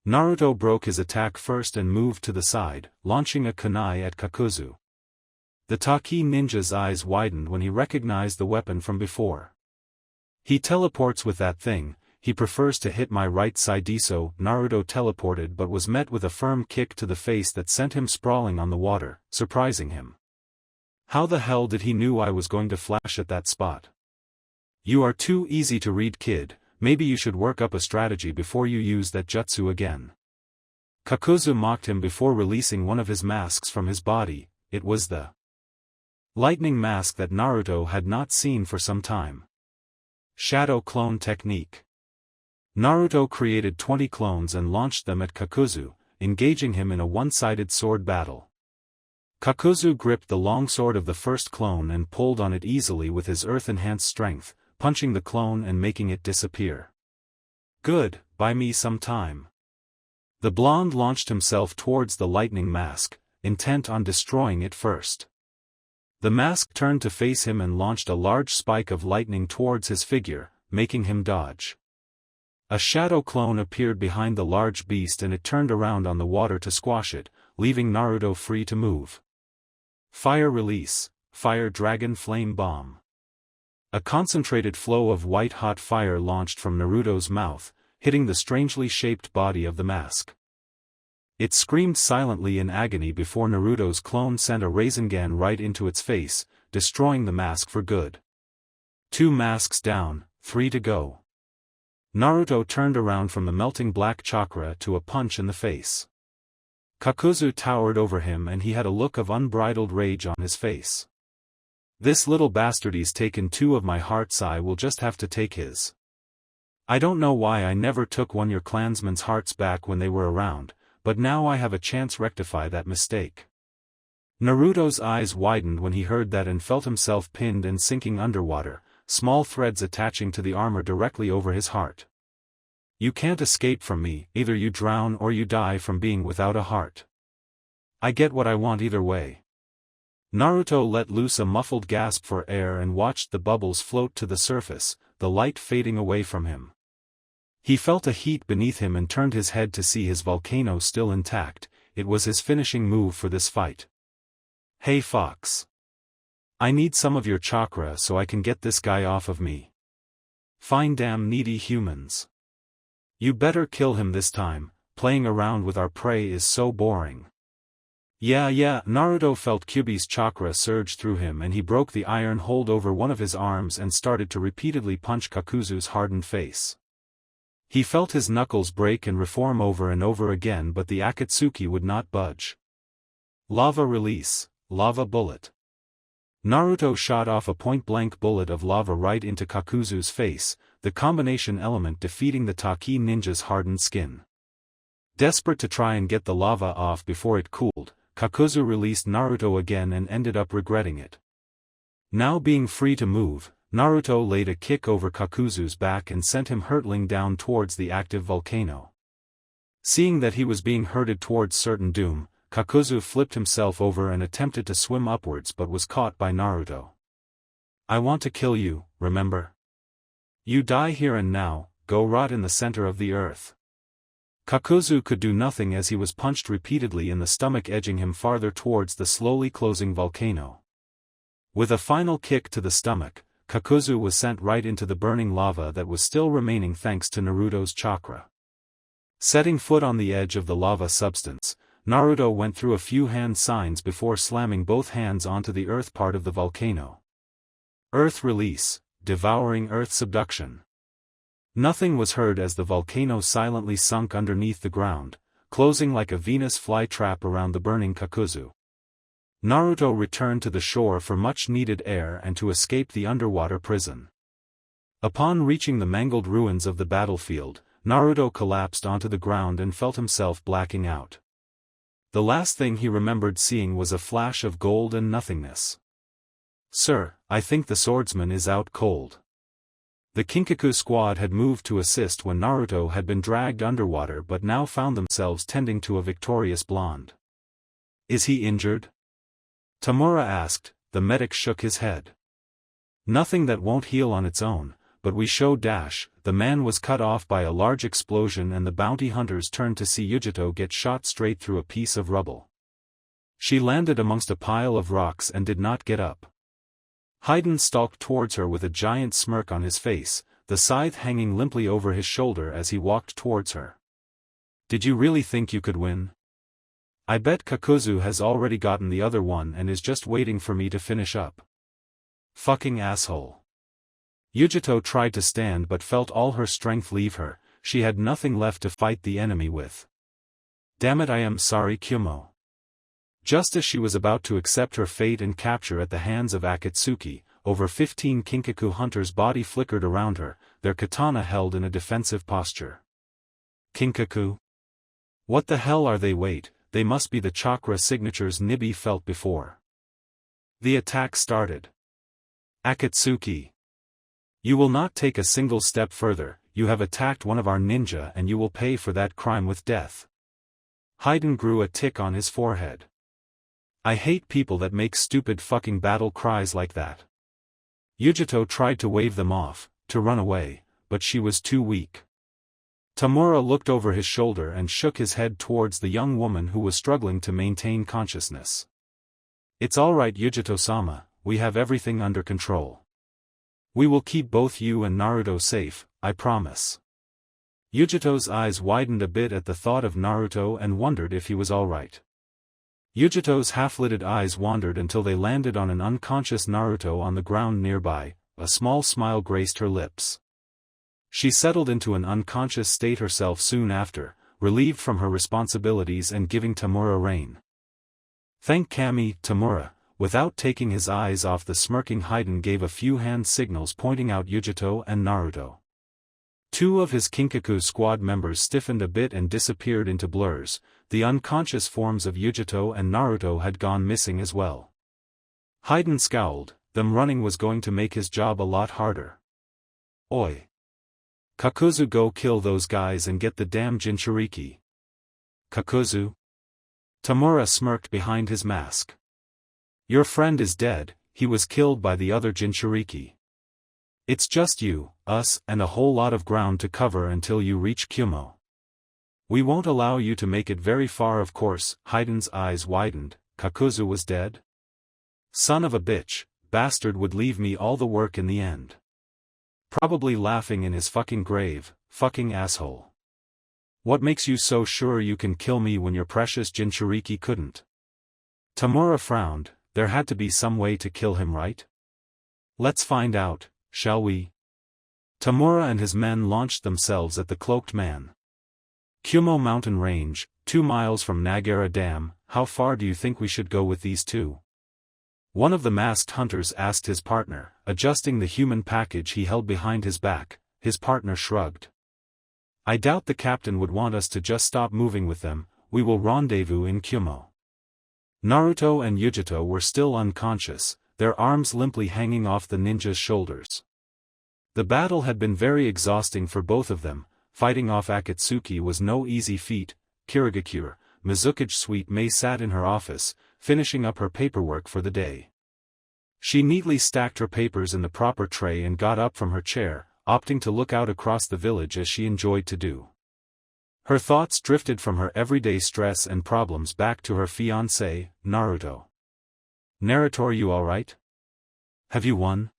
Naruto broke his attack first and moved to the side, launching a kunai at Kakuzu. The Taki ninja's eyes widened when he recognized the weapon from before. He teleports with that thing, he prefers to hit my right side. So Naruto teleported but was met with a firm kick to the face that sent him sprawling on the water, surprising him. How the hell did he knew I was going to flash at that spot? You are too easy to read, kid, maybe you should work up a strategy before you use that jutsu again. Kakuzu mocked him before releasing one of his masks from his body, it was the lightning mask that Naruto had not seen for some time. Shadow Clone Technique. Naruto created 20 clones and launched them at Kakuzu, engaging him in a one-sided sword battle. Kakuzu gripped the long sword of the first clone and pulled on it easily with his earth-enhanced strength, punching the clone and making it disappear. Good, buy me some time. The blonde launched himself towards the lightning mask, intent on destroying it first. The mask turned to face him and launched a large spike of lightning towards his figure, making him dodge. A shadow clone appeared behind the large beast and it turned around on the water to squash it, leaving Naruto free to move. Fire release, Fire Dragon Flame Bomb. A concentrated flow of white-hot fire launched from Naruto's mouth, hitting the strangely shaped body of the mask. It screamed silently in agony before Naruto's clone sent a Rasengan right into its face, destroying the mask for good. 2 masks down, 3 to go. Naruto turned around from the melting black chakra to a punch in the face. Kakuzu towered over him and he had a look of unbridled rage on his face. This little bastard's taken 2 of my hearts, I will just have to take his. I don't know why I never took one your clansmen's hearts back when they were around, but now I have a chance rectify that mistake. Naruto's eyes widened when he heard that and felt himself pinned and sinking underwater, small threads attaching to the armor directly over his heart. You can't escape from me, either you drown or you die from being without a heart. I get what I want either way. Naruto let loose a muffled gasp for air and watched the bubbles float to the surface, the light fading away from him. He felt a heat beneath him and turned his head to see his volcano still intact. It was his finishing move for this fight. Hey Fox. I need some of your chakra so I can get this guy off of me. Fine, damn needy humans. You better kill him this time, playing around with our prey is so boring. Yeah, Naruto felt Kyuubi's chakra surge through him and he broke the iron hold over one of his arms and started to repeatedly punch Kakuzu's hardened face. He felt his knuckles break and reform over and over again, but the Akatsuki would not budge. Lava release, Lava Bullet. Naruto shot off a point-blank bullet of lava right into Kakuzu's face, the combination element defeating the Taki ninja's hardened skin. Desperate to try and get the lava off before it cooled, Kakuzu released Naruto again and ended up regretting it. Now being free to move, Naruto laid a kick over Kakuzu's back and sent him hurtling down towards the active volcano. Seeing that he was being herded towards certain doom, Kakuzu flipped himself over and attempted to swim upwards but was caught by Naruto. I want to kill you, remember? You die here and now, go rot in the center of the earth. Kakuzu could do nothing as he was punched repeatedly in the stomach, edging him farther towards the slowly closing volcano. With a final kick to the stomach, Kakuzu was sent right into the burning lava that was still remaining thanks to Naruto's chakra. Setting foot on the edge of the lava substance, Naruto went through a few hand signs before slamming both hands onto the earth part of the volcano. Earth release, Devouring Earth Subduction. Nothing was heard as the volcano silently sunk underneath the ground, closing like a Venus flytrap around the burning Kakuzu. Naruto returned to the shore for much-needed air and to escape the underwater prison. Upon reaching the mangled ruins of the battlefield, Naruto collapsed onto the ground and felt himself blacking out. The last thing he remembered seeing was a flash of gold and nothingness. Sir, I think the swordsman is out cold. The Kinkaku squad had moved to assist when Naruto had been dragged underwater but now found themselves tending to a victorious blonde. Is he injured? Tamura asked. The medic shook his head. Nothing that won't heal on its own, but we show dash. The man was cut off by a large explosion and the bounty hunters turned to see Yujito get shot straight through a piece of rubble. She landed amongst a pile of rocks and did not get up. Haiden stalked towards her with a giant smirk on his face, the scythe hanging limply over his shoulder as he walked towards her. Did you really think you could win? I bet Kakuzu has already gotten the other one and is just waiting for me to finish up. Fucking asshole. Yujito tried to stand but felt all her strength leave her, she had nothing left to fight the enemy with. Damn it, I am sorry, Kyumo. Just as she was about to accept her fate and capture at the hands of Akatsuki, over 15 Kinkaku hunters' body flickered around her, their katana held in a defensive posture. Kinkaku? What the hell are they? Wait, they must be the chakra signatures Nibi felt before. The attack started. Akatsuki. You will not take a single step further, you have attacked one of our ninja and you will pay for that crime with death. Hayden grew a tick on his forehead. I hate people that make stupid fucking battle cries like that. Yujito tried to wave them off, to run away, but she was too weak. Tamura looked over his shoulder and shook his head towards the young woman who was struggling to maintain consciousness. It's alright Yujito-sama, we have everything under control. We will keep both you and Naruto safe, I promise. Yujito's eyes widened a bit at the thought of Naruto and wondered if he was alright. Yujito's half-lidded eyes wandered until they landed on an unconscious Naruto on the ground nearby. A small smile graced her lips. She settled into an unconscious state herself soon after, relieved from her responsibilities and giving Tamura rein. Thank Kami, Tamura. Without taking his eyes off the smirking Hayden gave a few hand signals pointing out Yujito and Naruto. Two of his Kinkaku squad members stiffened a bit and disappeared into blurs. The unconscious forms of Yujito and Naruto had gone missing as well. Hayden scowled, them running was going to make his job a lot harder. Oi! Kakuzu, go kill those guys and get the damn Jinchuriki. Kakuzu? Tamura smirked behind his mask. Your friend is dead, he was killed by the other Jinchuriki. It's just you, us, and a whole lot of ground to cover until you reach Kumo. We won't allow you to make it very far, of course. Hayden's eyes widened. Kakuzu was dead? Son of a bitch, bastard would leave me all the work in the end. Probably laughing in his fucking grave, fucking asshole. What makes you so sure you can kill me when your precious Jinchuriki couldn't? Tamura frowned. There had to be some way to kill him, right? Let's find out, shall we? Tamura and his men launched themselves at the cloaked man. Kumo mountain range, 2 miles from Nagara Dam. How far do you think we should go with these two? One of the masked hunters asked his partner, adjusting the human package he held behind his back. His partner shrugged. I doubt the captain would want us to just stop moving with them. We will rendezvous in Kumo. Naruto and Yujito were still unconscious, their arms limply hanging off the ninja's shoulders. The battle had been very exhausting for both of them. Fighting off Akatsuki was no easy feat. Kirigakure, Mizukage Sweet Mei sat in her office, finishing up her paperwork for the day. She neatly stacked her papers in the proper tray and got up from her chair, opting to look out across the village as she enjoyed to do. Her thoughts drifted from her everyday stress and problems back to her fiancé, Naruto. Narrator, you alright? Have you won?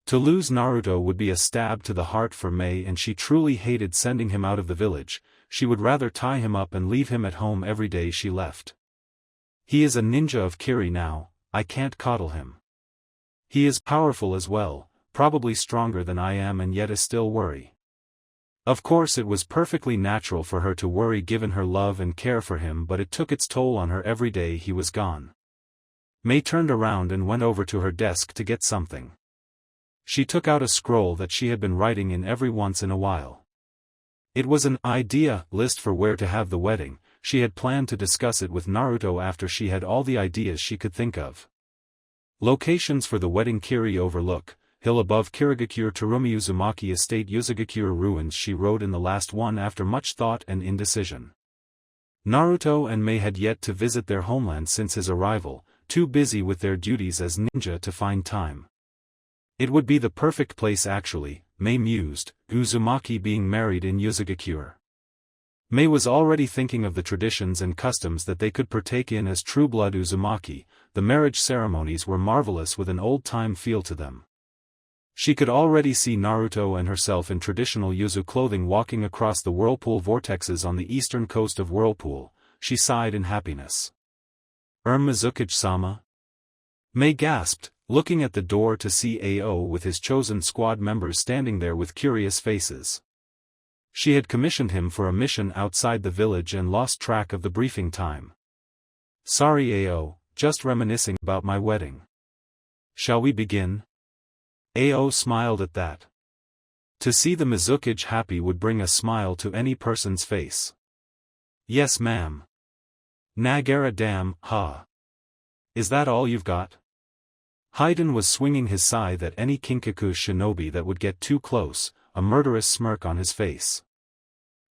To lose Naruto would be a stab to the heart for Mei, and she truly hated sending him out of the village. She would rather tie him up and leave him at home every day she left. He is a ninja of Kiri now, I can't coddle him. He is powerful as well, probably stronger than I am, and yet I still worry. Of course it was perfectly natural for her to worry given her love and care for him, but it took its toll on her every day he was gone. Mei turned around and went over to her desk to get something. She took out a scroll that she had been writing in every once in a while. It was an idea list for where to have the wedding. She had planned to discuss it with Naruto after she had all the ideas she could think of. Locations for the wedding: Kiri Overlook, hill above Kirigakure, Terumi Uzumaki Estate, Yuzugakure Ruins. She wrote in the last one after much thought and indecision. Naruto and Mei had yet to visit their homeland since his arrival, too busy with their duties as ninja to find time. It would be the perfect place actually, Mei mused, Uzumaki being married in Yuzugakure. Mei was already thinking of the traditions and customs that they could partake in as true-blood Uzumaki. The marriage ceremonies were marvelous with an old-time feel to them. She could already see Naruto and herself in traditional Yuzu clothing walking across the whirlpool vortexes on the eastern coast of Whirlpool. She sighed in happiness. Mizukage-sama? Mei gasped, looking at the door to see Ao with his chosen squad members standing there with curious faces. She had commissioned him for a mission outside the village and lost track of the briefing time. Sorry Ao, just reminiscing about my wedding. Shall we begin? Ao smiled at that. To see the Mizukage happy would bring a smile to any person's face. Yes ma'am. Nagara Dam, ha. Is that all you've got? Hayden was swinging his scythe at any Kinkaku shinobi that would get too close, a murderous smirk on his face.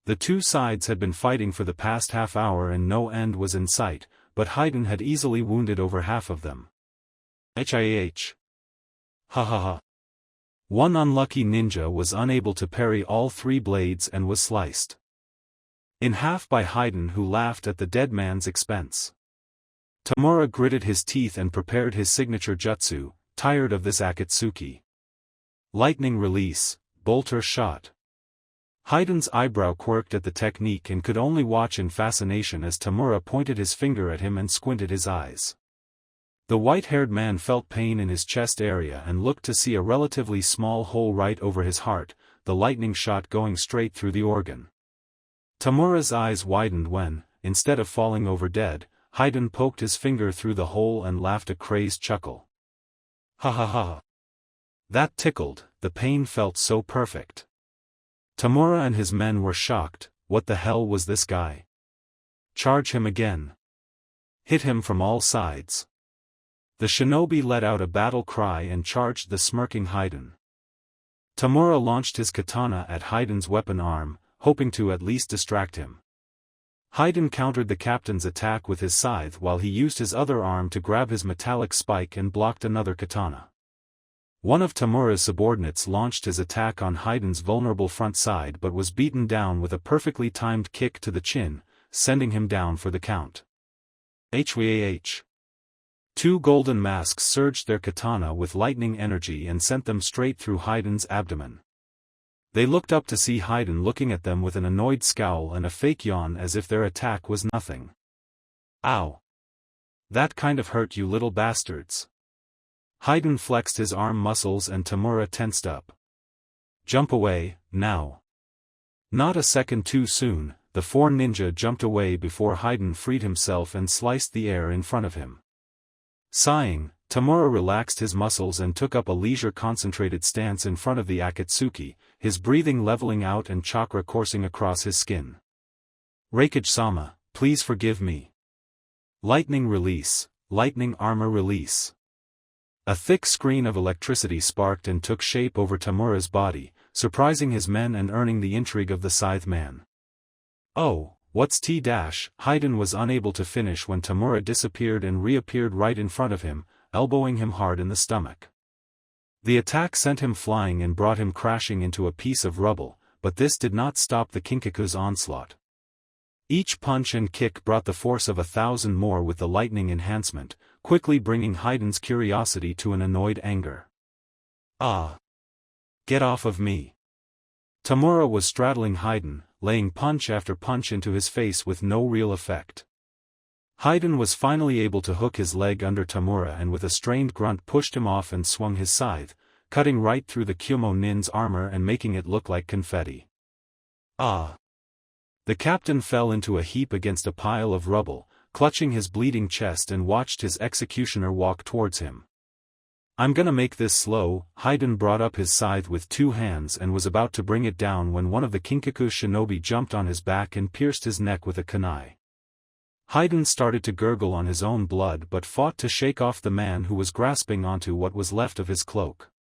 The two sides had been fighting for the past half hour and no end was in sight, but Haiden had easily wounded over half of them. HIH. Ha ha ha. One unlucky ninja was unable to parry all three blades and was sliced in half by Haiden, who laughed at the dead man's expense. Tamura gritted his teeth and prepared his signature jutsu, tired of this Akatsuki. Lightning release, bolter shot. Haiden's eyebrow quirked at the technique and could only watch in fascination as Tamura pointed his finger at him and squinted his eyes. The white-haired man felt pain in his chest area and looked to see a relatively small hole right over his heart, the lightning shot going straight through the organ. Tamura's eyes widened when, instead of falling over dead, Haiden poked his finger through the hole and laughed a crazed chuckle. Ha ha ha. That tickled, the pain felt so perfect. Tamura and his men were shocked. What the hell was this guy? Charge him again. Hit him from all sides. The shinobi let out a battle cry and charged the smirking Haiden. Tamura launched his katana at Haiden's weapon arm, hoping to at least distract him. Haiden countered the captain's attack with his scythe while he used his other arm to grab his metallic spike and blocked another katana. One of Tamura's subordinates launched his attack on Haiden's vulnerable front side but was beaten down with a perfectly timed kick to the chin, sending him down for the count. HWAH. Two golden masks surged their katana with lightning energy and sent them straight through Haiden's abdomen. They looked up to see Haiden looking at them with an annoyed scowl and a fake yawn as if their attack was nothing. Ow! That kind of hurt, you little bastards. Haiden flexed his arm muscles and Tamura tensed up. Jump away, now. Not a second too soon, the four ninja jumped away before Haiden freed himself and sliced the air in front of him. Sighing, Tamura relaxed his muscles and took up a leisure-concentrated stance in front of the Akatsuki, his breathing leveling out and chakra coursing across his skin. Reikage-sama, please forgive me. Lightning release, lightning armor release. A thick screen of electricity sparked and took shape over Tamura's body, surprising his men and earning the intrigue of the scythe man. Oh, what's T-? Haiden was unable to finish when Tamura disappeared and reappeared right in front of him, elbowing him hard in the stomach. The attack sent him flying and brought him crashing into a piece of rubble, but this did not stop the Kinkaku's onslaught. Each punch and kick brought the force of 1,000 more with the lightning enhancement, quickly bringing Haiden's curiosity to an annoyed anger. Ah! Get off of me! Tamura was straddling Haiden, laying punch after punch into his face with no real effect. Haiden was finally able to hook his leg under Tamura and with a strained grunt pushed him off and swung his scythe, cutting right through the Kyomo nin's armor and making it look like confetti. Ah! The captain fell into a heap against a pile of rubble, clutching his bleeding chest and watched his executioner walk towards him. I'm gonna make this slow. Haiden brought up his scythe with two hands and was about to bring it down when one of the Kinkaku shinobi jumped on his back and pierced his neck with a kunai. Haiden started to gurgle on his own blood but fought to shake off the man who was grasping onto what was left of his cloak.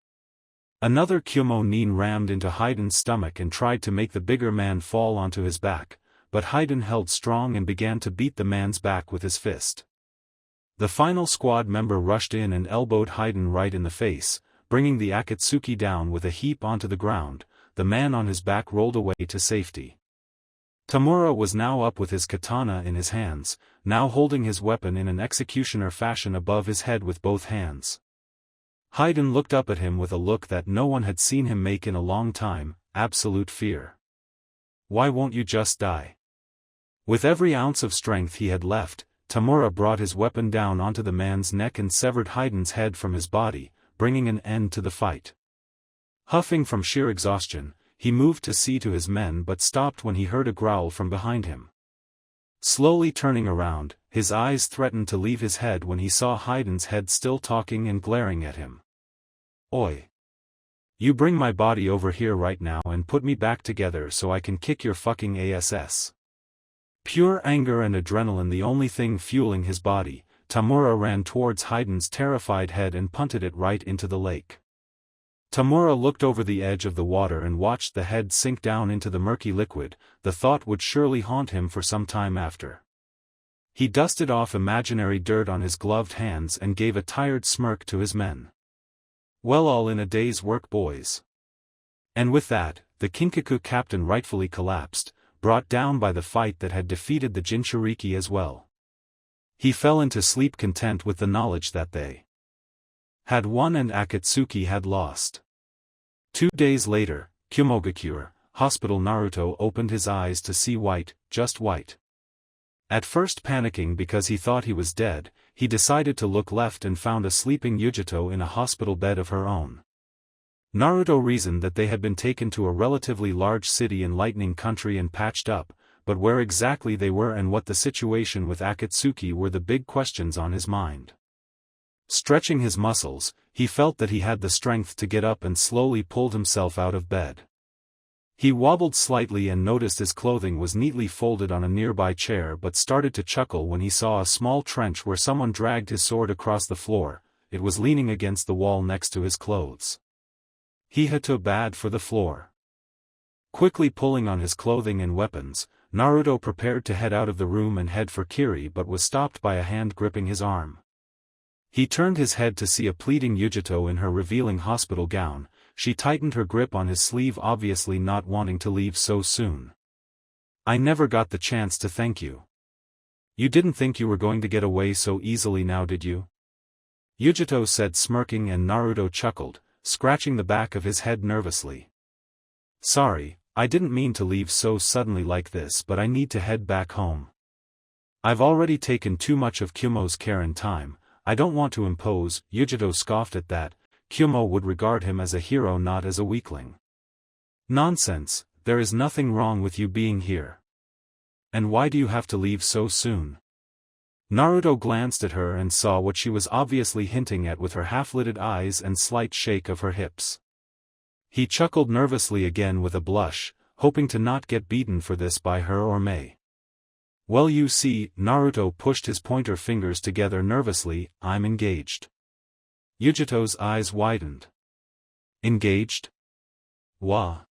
Another Kyomo nin rammed into Haiden's stomach and tried to make the bigger man fall onto his back, but Haiden held strong and began to beat the man's back with his fist. The final squad member rushed in and elbowed Haiden right in the face, bringing the Akatsuki down with a heap onto the ground. The man on his back rolled away to safety. Tamura was now up with his katana in his hands, now holding his weapon in an executioner fashion above his head with both hands. Haiden looked up at him with a look that no one had seen him make in a long time, absolute fear. Why won't you just die? With every ounce of strength he had left, Tamura brought his weapon down onto the man's neck and severed Haiden's head from his body, bringing an end to the fight. Huffing from sheer exhaustion, he moved to see to his men but stopped when he heard a growl from behind him. Slowly turning around, his eyes threatened to leave his head when he saw Haiden's head still talking and glaring at him. Oi! You bring my body over here right now and put me back together so I can kick your fucking ass. Pure anger and adrenaline the only thing fueling his body, Tamura ran towards Haiden's terrified head and punted it right into the lake. Tamura looked over the edge of the water and watched the head sink down into the murky liquid. The thought would surely haunt him for some time after. He dusted off imaginary dirt on his gloved hands and gave a tired smirk to his men. Well, all in a day's work, boys. And with that, the Kinkaku captain rightfully collapsed, brought down by the fight that had defeated the Jinchuriki as well. He fell into sleep content with the knowledge that they had won and Akatsuki had lost. 2 days later, Kumogakure, Hospital. Naruto opened his eyes to see white, just white. At first panicking because he thought he was dead, he decided to look left and found a sleeping Yujito in a hospital bed of her own. Naruto reasoned that they had been taken to a relatively large city in Lightning Country and patched up, but where exactly they were and what the situation with Akatsuki were the big questions on his mind. Stretching his muscles, he felt that he had the strength to get up and slowly pulled himself out of bed. He wobbled slightly and noticed his clothing was neatly folded on a nearby chair but started to chuckle when he saw a small trench where someone dragged his sword across the floor. It was leaning against the wall next to his clothes. He had too bad for the floor. Quickly pulling on his clothing and weapons, Naruto prepared to head out of the room and head for Kiri but was stopped by a hand gripping his arm. He turned his head to see a pleading Yujito in her revealing hospital gown. She tightened her grip on his sleeve, obviously not wanting to leave so soon. "I never got the chance to thank you. You didn't think you were going to get away so easily now, did you?" Yujito said, smirking, and Naruto chuckled, scratching the back of his head nervously. "Sorry, I didn't mean to leave so suddenly like this, but I need to head back home. I've already taken too much of Kumo's care and time. I don't want to impose." Yujito scoffed at that. Kumo would regard him as a hero, not as a weakling. "Nonsense, there is nothing wrong with you being here. And why do you have to leave so soon?" Naruto glanced at her and saw what she was obviously hinting at with her half-lidded eyes and slight shake of her hips. He chuckled nervously again with a blush, hoping to not get beaten for this by her or Mei. "Well, you see," Naruto pushed his pointer fingers together nervously, "I'm engaged." Yujito's eyes widened. "Engaged? Wah?"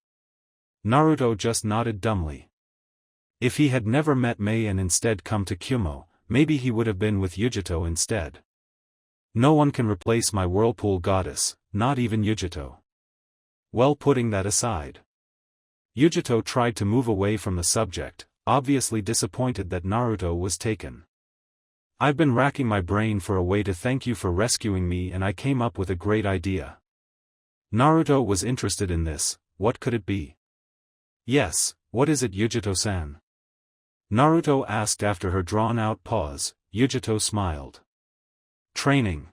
Naruto just nodded dumbly. If he had never met Mei and instead come to Kumo, maybe he would have been with Yujito instead. "No one can replace my whirlpool goddess, not even Yujito." "Well, putting that aside." Yujito tried to move away from the subject, obviously disappointed that Naruto was taken. "I've been racking my brain for a way to thank you for rescuing me, and I came up with a great idea." Naruto was interested in this. What could it be? "Yes, what is it, Yujito-san?" Naruto asked after her drawn-out pause. Yujito smiled. "Training.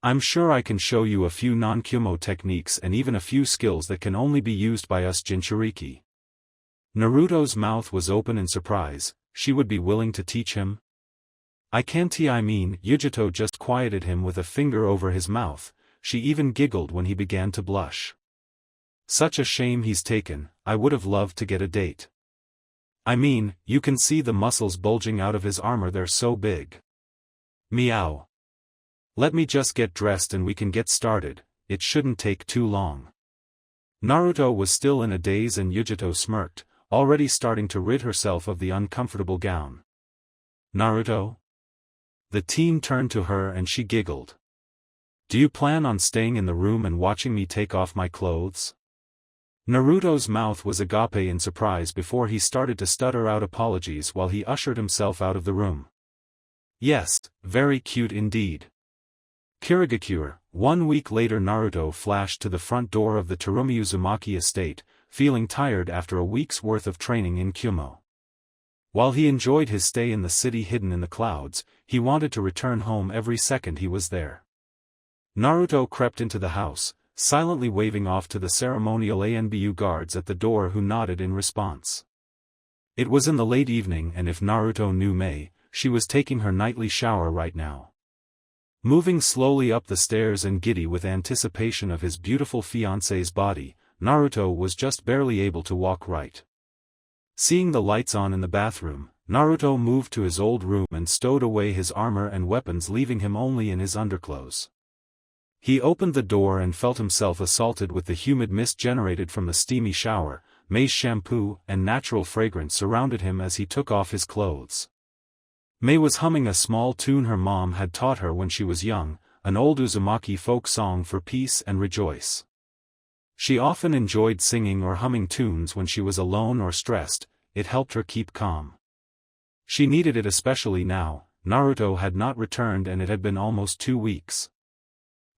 I'm sure I can show you a few non-Kumo techniques and even a few skills that can only be used by us Jinchuriki." Naruto's mouth was open in surprise. She would be willing to teach him? "I mean," Yujito just quieted him with a finger over his mouth. She even giggled when he began to blush. "Such a shame he's taken. I would have loved to get a date. I mean, you can see the muscles bulging out of his armor, they're so big." "Meow. Let me just get dressed and we can get started. It shouldn't take too long." Naruto was still in a daze and Yujito smirked, already starting to rid herself of the uncomfortable gown. "Naruto?" The teen turned to her and she giggled. "Do you plan on staying in the room and watching me take off my clothes?" Naruto's mouth was agape in surprise before he started to stutter out apologies while he ushered himself out of the room. "Yes, very cute indeed." Kirigakure. 1 week later, Naruto flashed to the front door of the Terumi Uzumaki estate, feeling tired after a week's worth of training in Kumo. While he enjoyed his stay in the city hidden in the clouds, he wanted to return home every second he was there. Naruto crept into the house, silently waving off to the ceremonial ANBU guards at the door who nodded in response. It was in the late evening, and if Naruto knew Mei, she was taking her nightly shower right now. Moving slowly up the stairs and giddy with anticipation of his beautiful fiancée's body, Naruto was just barely able to walk right. Seeing the lights on in the bathroom, Naruto moved to his old room and stowed away his armor and weapons, leaving him only in his underclothes. He opened the door and felt himself assaulted with the humid mist generated from the steamy shower. Mei's shampoo and natural fragrance surrounded him as he took off his clothes. Mei was humming a small tune her mom had taught her when she was young, an old Uzumaki folk song for peace and rejoice. She often enjoyed singing or humming tunes when she was alone or stressed. It helped her keep calm. She needed it especially now. Naruto had not returned and it had been almost 2 weeks.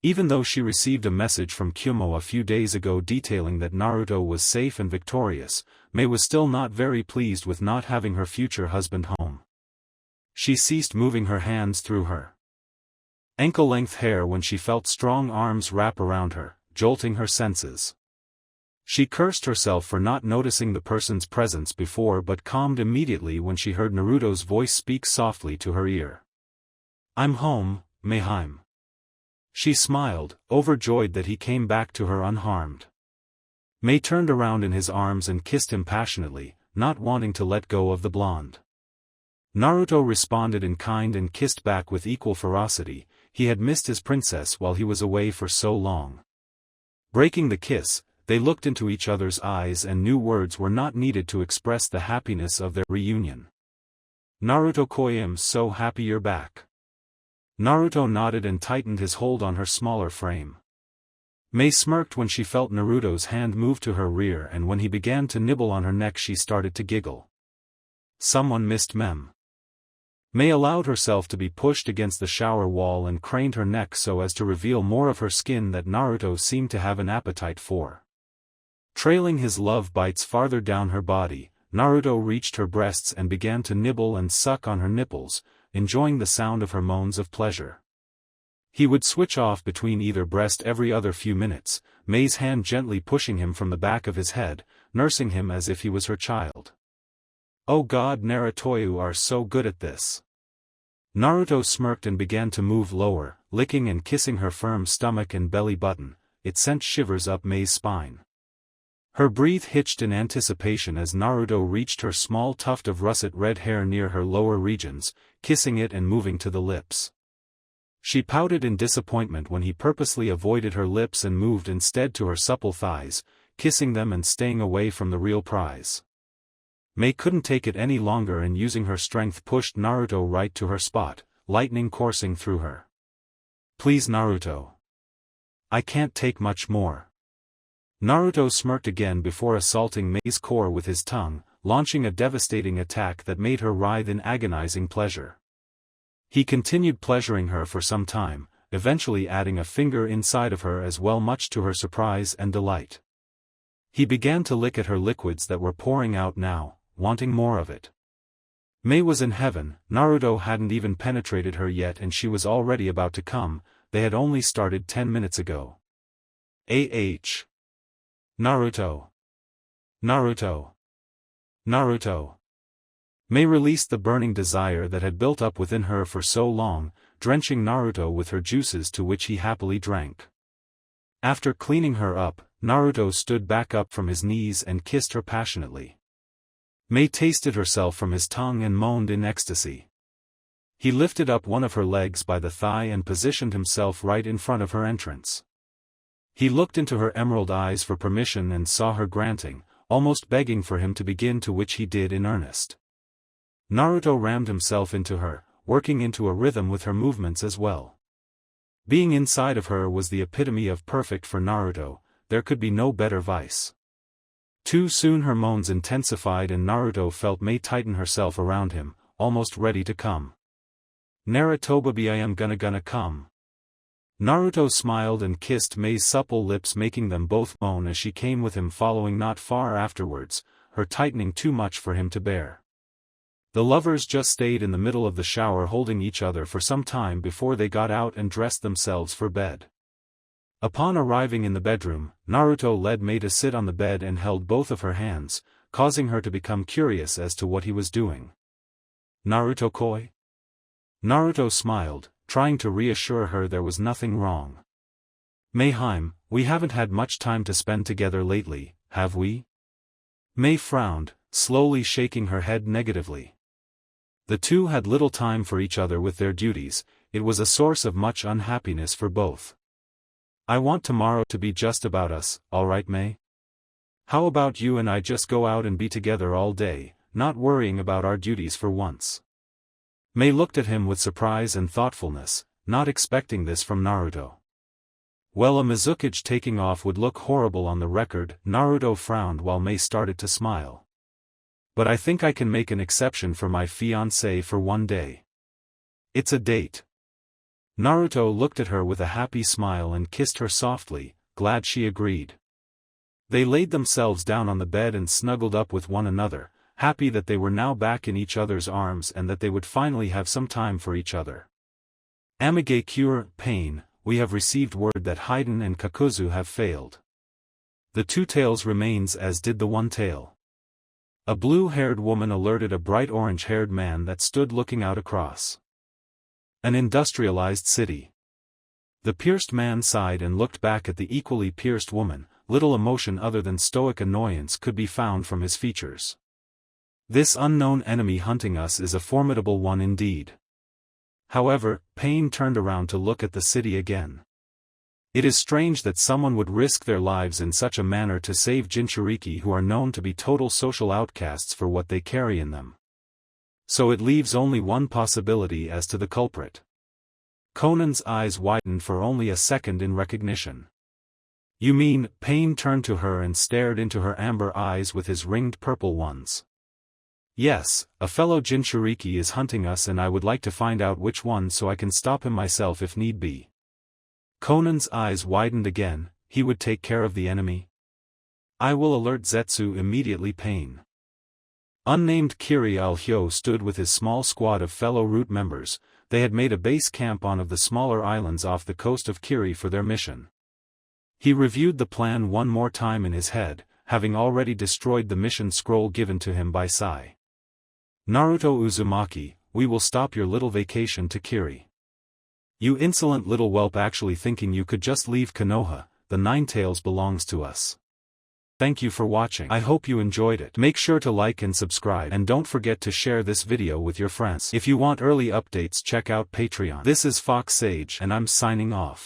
Even though she received a message from Kyumo a few days ago detailing that Naruto was safe and victorious, Mei was still not very pleased with not having her future husband home. She ceased moving her hands through her ankle-length hair when she felt strong arms wrap around her, jolting her senses. She cursed herself for not noticing the person's presence before but calmed immediately when she heard Naruto's voice speak softly to her ear. "I'm home, Meiheim." She smiled, overjoyed that he came back to her unharmed. Mei turned around in his arms and kissed him passionately, not wanting to let go of the blonde. Naruto responded in kind and kissed back with equal ferocity. He had missed his princess while he was away for so long. Breaking the kiss, they looked into each other's eyes and new words were not needed to express the happiness of their reunion. "Naruto-koi, I'm so happy you're back." Naruto nodded and tightened his hold on her smaller frame. Mei smirked when she felt Naruto's hand move to her rear and when he began to nibble on her neck she started to giggle. Someone missed Mem. Mei allowed herself to be pushed against the shower wall and craned her neck so as to reveal more of her skin that Naruto seemed to have an appetite for. Trailing his love bites farther down her body, Naruto reached her breasts and began to nibble and suck on her nipples, enjoying the sound of her moans of pleasure. He would switch off between either breast every other few minutes, Mei's hand gently pushing him from the back of his head, nursing him as if he was her child. "Oh God, Naruto, you are so good at this." Naruto smirked and began to move lower, licking and kissing her firm stomach and belly button. It sent shivers up Mei's spine. Her breath hitched in anticipation as Naruto reached her small tuft of russet red hair near her lower regions, kissing it and moving to the lips. She pouted in disappointment when he purposely avoided her lips and moved instead to her supple thighs, kissing them and staying away from the real prize. Mei couldn't take it any longer and using her strength pushed Naruto right to her spot, lightning coursing through her. "Please Naruto. I can't take much more." Naruto smirked again before assaulting Mei's core with his tongue, launching a devastating attack that made her writhe in agonizing pleasure. He continued pleasuring her for some time, eventually adding a finger inside of her as well, much to her surprise and delight. He began to lick at her liquids that were pouring out now, wanting more of it. Mei was in heaven. Naruto hadn't even penetrated her yet and she was already about to come. They had only started 10 minutes ago. Naruto. Naruto. Naruto. Mei released the burning desire that had built up within her for so long, drenching Naruto with her juices to which he happily drank. After cleaning her up, Naruto stood back up from his knees and kissed her passionately. Mei tasted herself from his tongue and moaned in ecstasy. He lifted up one of her legs by the thigh and positioned himself right in front of her entrance. He looked into her emerald eyes for permission and saw her granting, almost begging for him to begin, to which he did in earnest. Naruto rammed himself into her, working into a rhythm with her movements as well. Being inside of her was the epitome of perfect for Naruto. There could be no better vice. Too soon her moans intensified and Naruto felt Mei tighten herself around him, almost ready to come. "Naruto baby, I am gonna come." Naruto smiled and kissed Mei's supple lips, making them both moan as she came with him, following not far afterwards, her tightening too much for him to bear. The lovers just stayed in the middle of the shower holding each other for some time before they got out and dressed themselves for bed. Upon arriving in the bedroom, Naruto led Mei to sit on the bed and held both of her hands, causing her to become curious as to what he was doing. "Naruto-koi?" Naruto smiled, trying to reassure her there was nothing wrong. "Meiheim, we haven't had much time to spend together lately, have we?" Mei frowned, slowly shaking her head negatively. The two had little time for each other with their duties. It was a source of much unhappiness for both. I want tomorrow to be just about us, alright May? How about you and I just go out and be together all day, not worrying about our duties for once? May looked at him with surprise and thoughtfulness, not expecting this from Naruto. Well, a Mizukage taking off would look horrible on the record. Naruto frowned while May started to smile. But I think I can make an exception for my fiancé for one day. It's a date. Naruto looked at her with a happy smile and kissed her softly, glad she agreed. They laid themselves down on the bed and snuggled up with one another, happy that they were now back in each other's arms and that they would finally have some time for each other. Amige cure, pain, we have received word that Haiden and Kakuzu have failed. The two tails remains as did the one tail. A blue-haired woman alerted a bright orange-haired man that stood looking out across an industrialized city. The pierced man sighed and looked back at the equally pierced woman. Little emotion other than stoic annoyance could be found from his features. This unknown enemy hunting us is a formidable one indeed. However, Pain turned around to look at the city again. It is strange that someone would risk their lives in such a manner to save Jinchuriki, who are known to be total social outcasts for what they carry in them. So it leaves only one possibility as to the culprit. Conan's eyes widened for only a second in recognition. You mean? Pain turned to her and stared into her amber eyes with his ringed purple ones. Yes, a fellow Jinchuriki is hunting us and I would like to find out which one so I can stop him myself if need be. Conan's eyes widened again. He would take care of the enemy? I will alert Zetsu immediately. Pain. Unnamed Kiri al-Hyo stood with his small squad of fellow root members. They had made a base camp on of the smaller islands off the coast of Kiri for their mission. He reviewed the plan one more time in his head, having already destroyed the mission scroll given to him by Sai. Naruto Uzumaki, we will stop your little vacation to Kiri. You insolent little whelp, actually thinking you could just leave Konoha. The Nine Tails belongs to us. Thank you for watching. I hope you enjoyed it. Make sure to like and subscribe, and don't forget to share this video with your friends. If you want early updates, check out Patreon. This is Fox Sage and I'm signing off.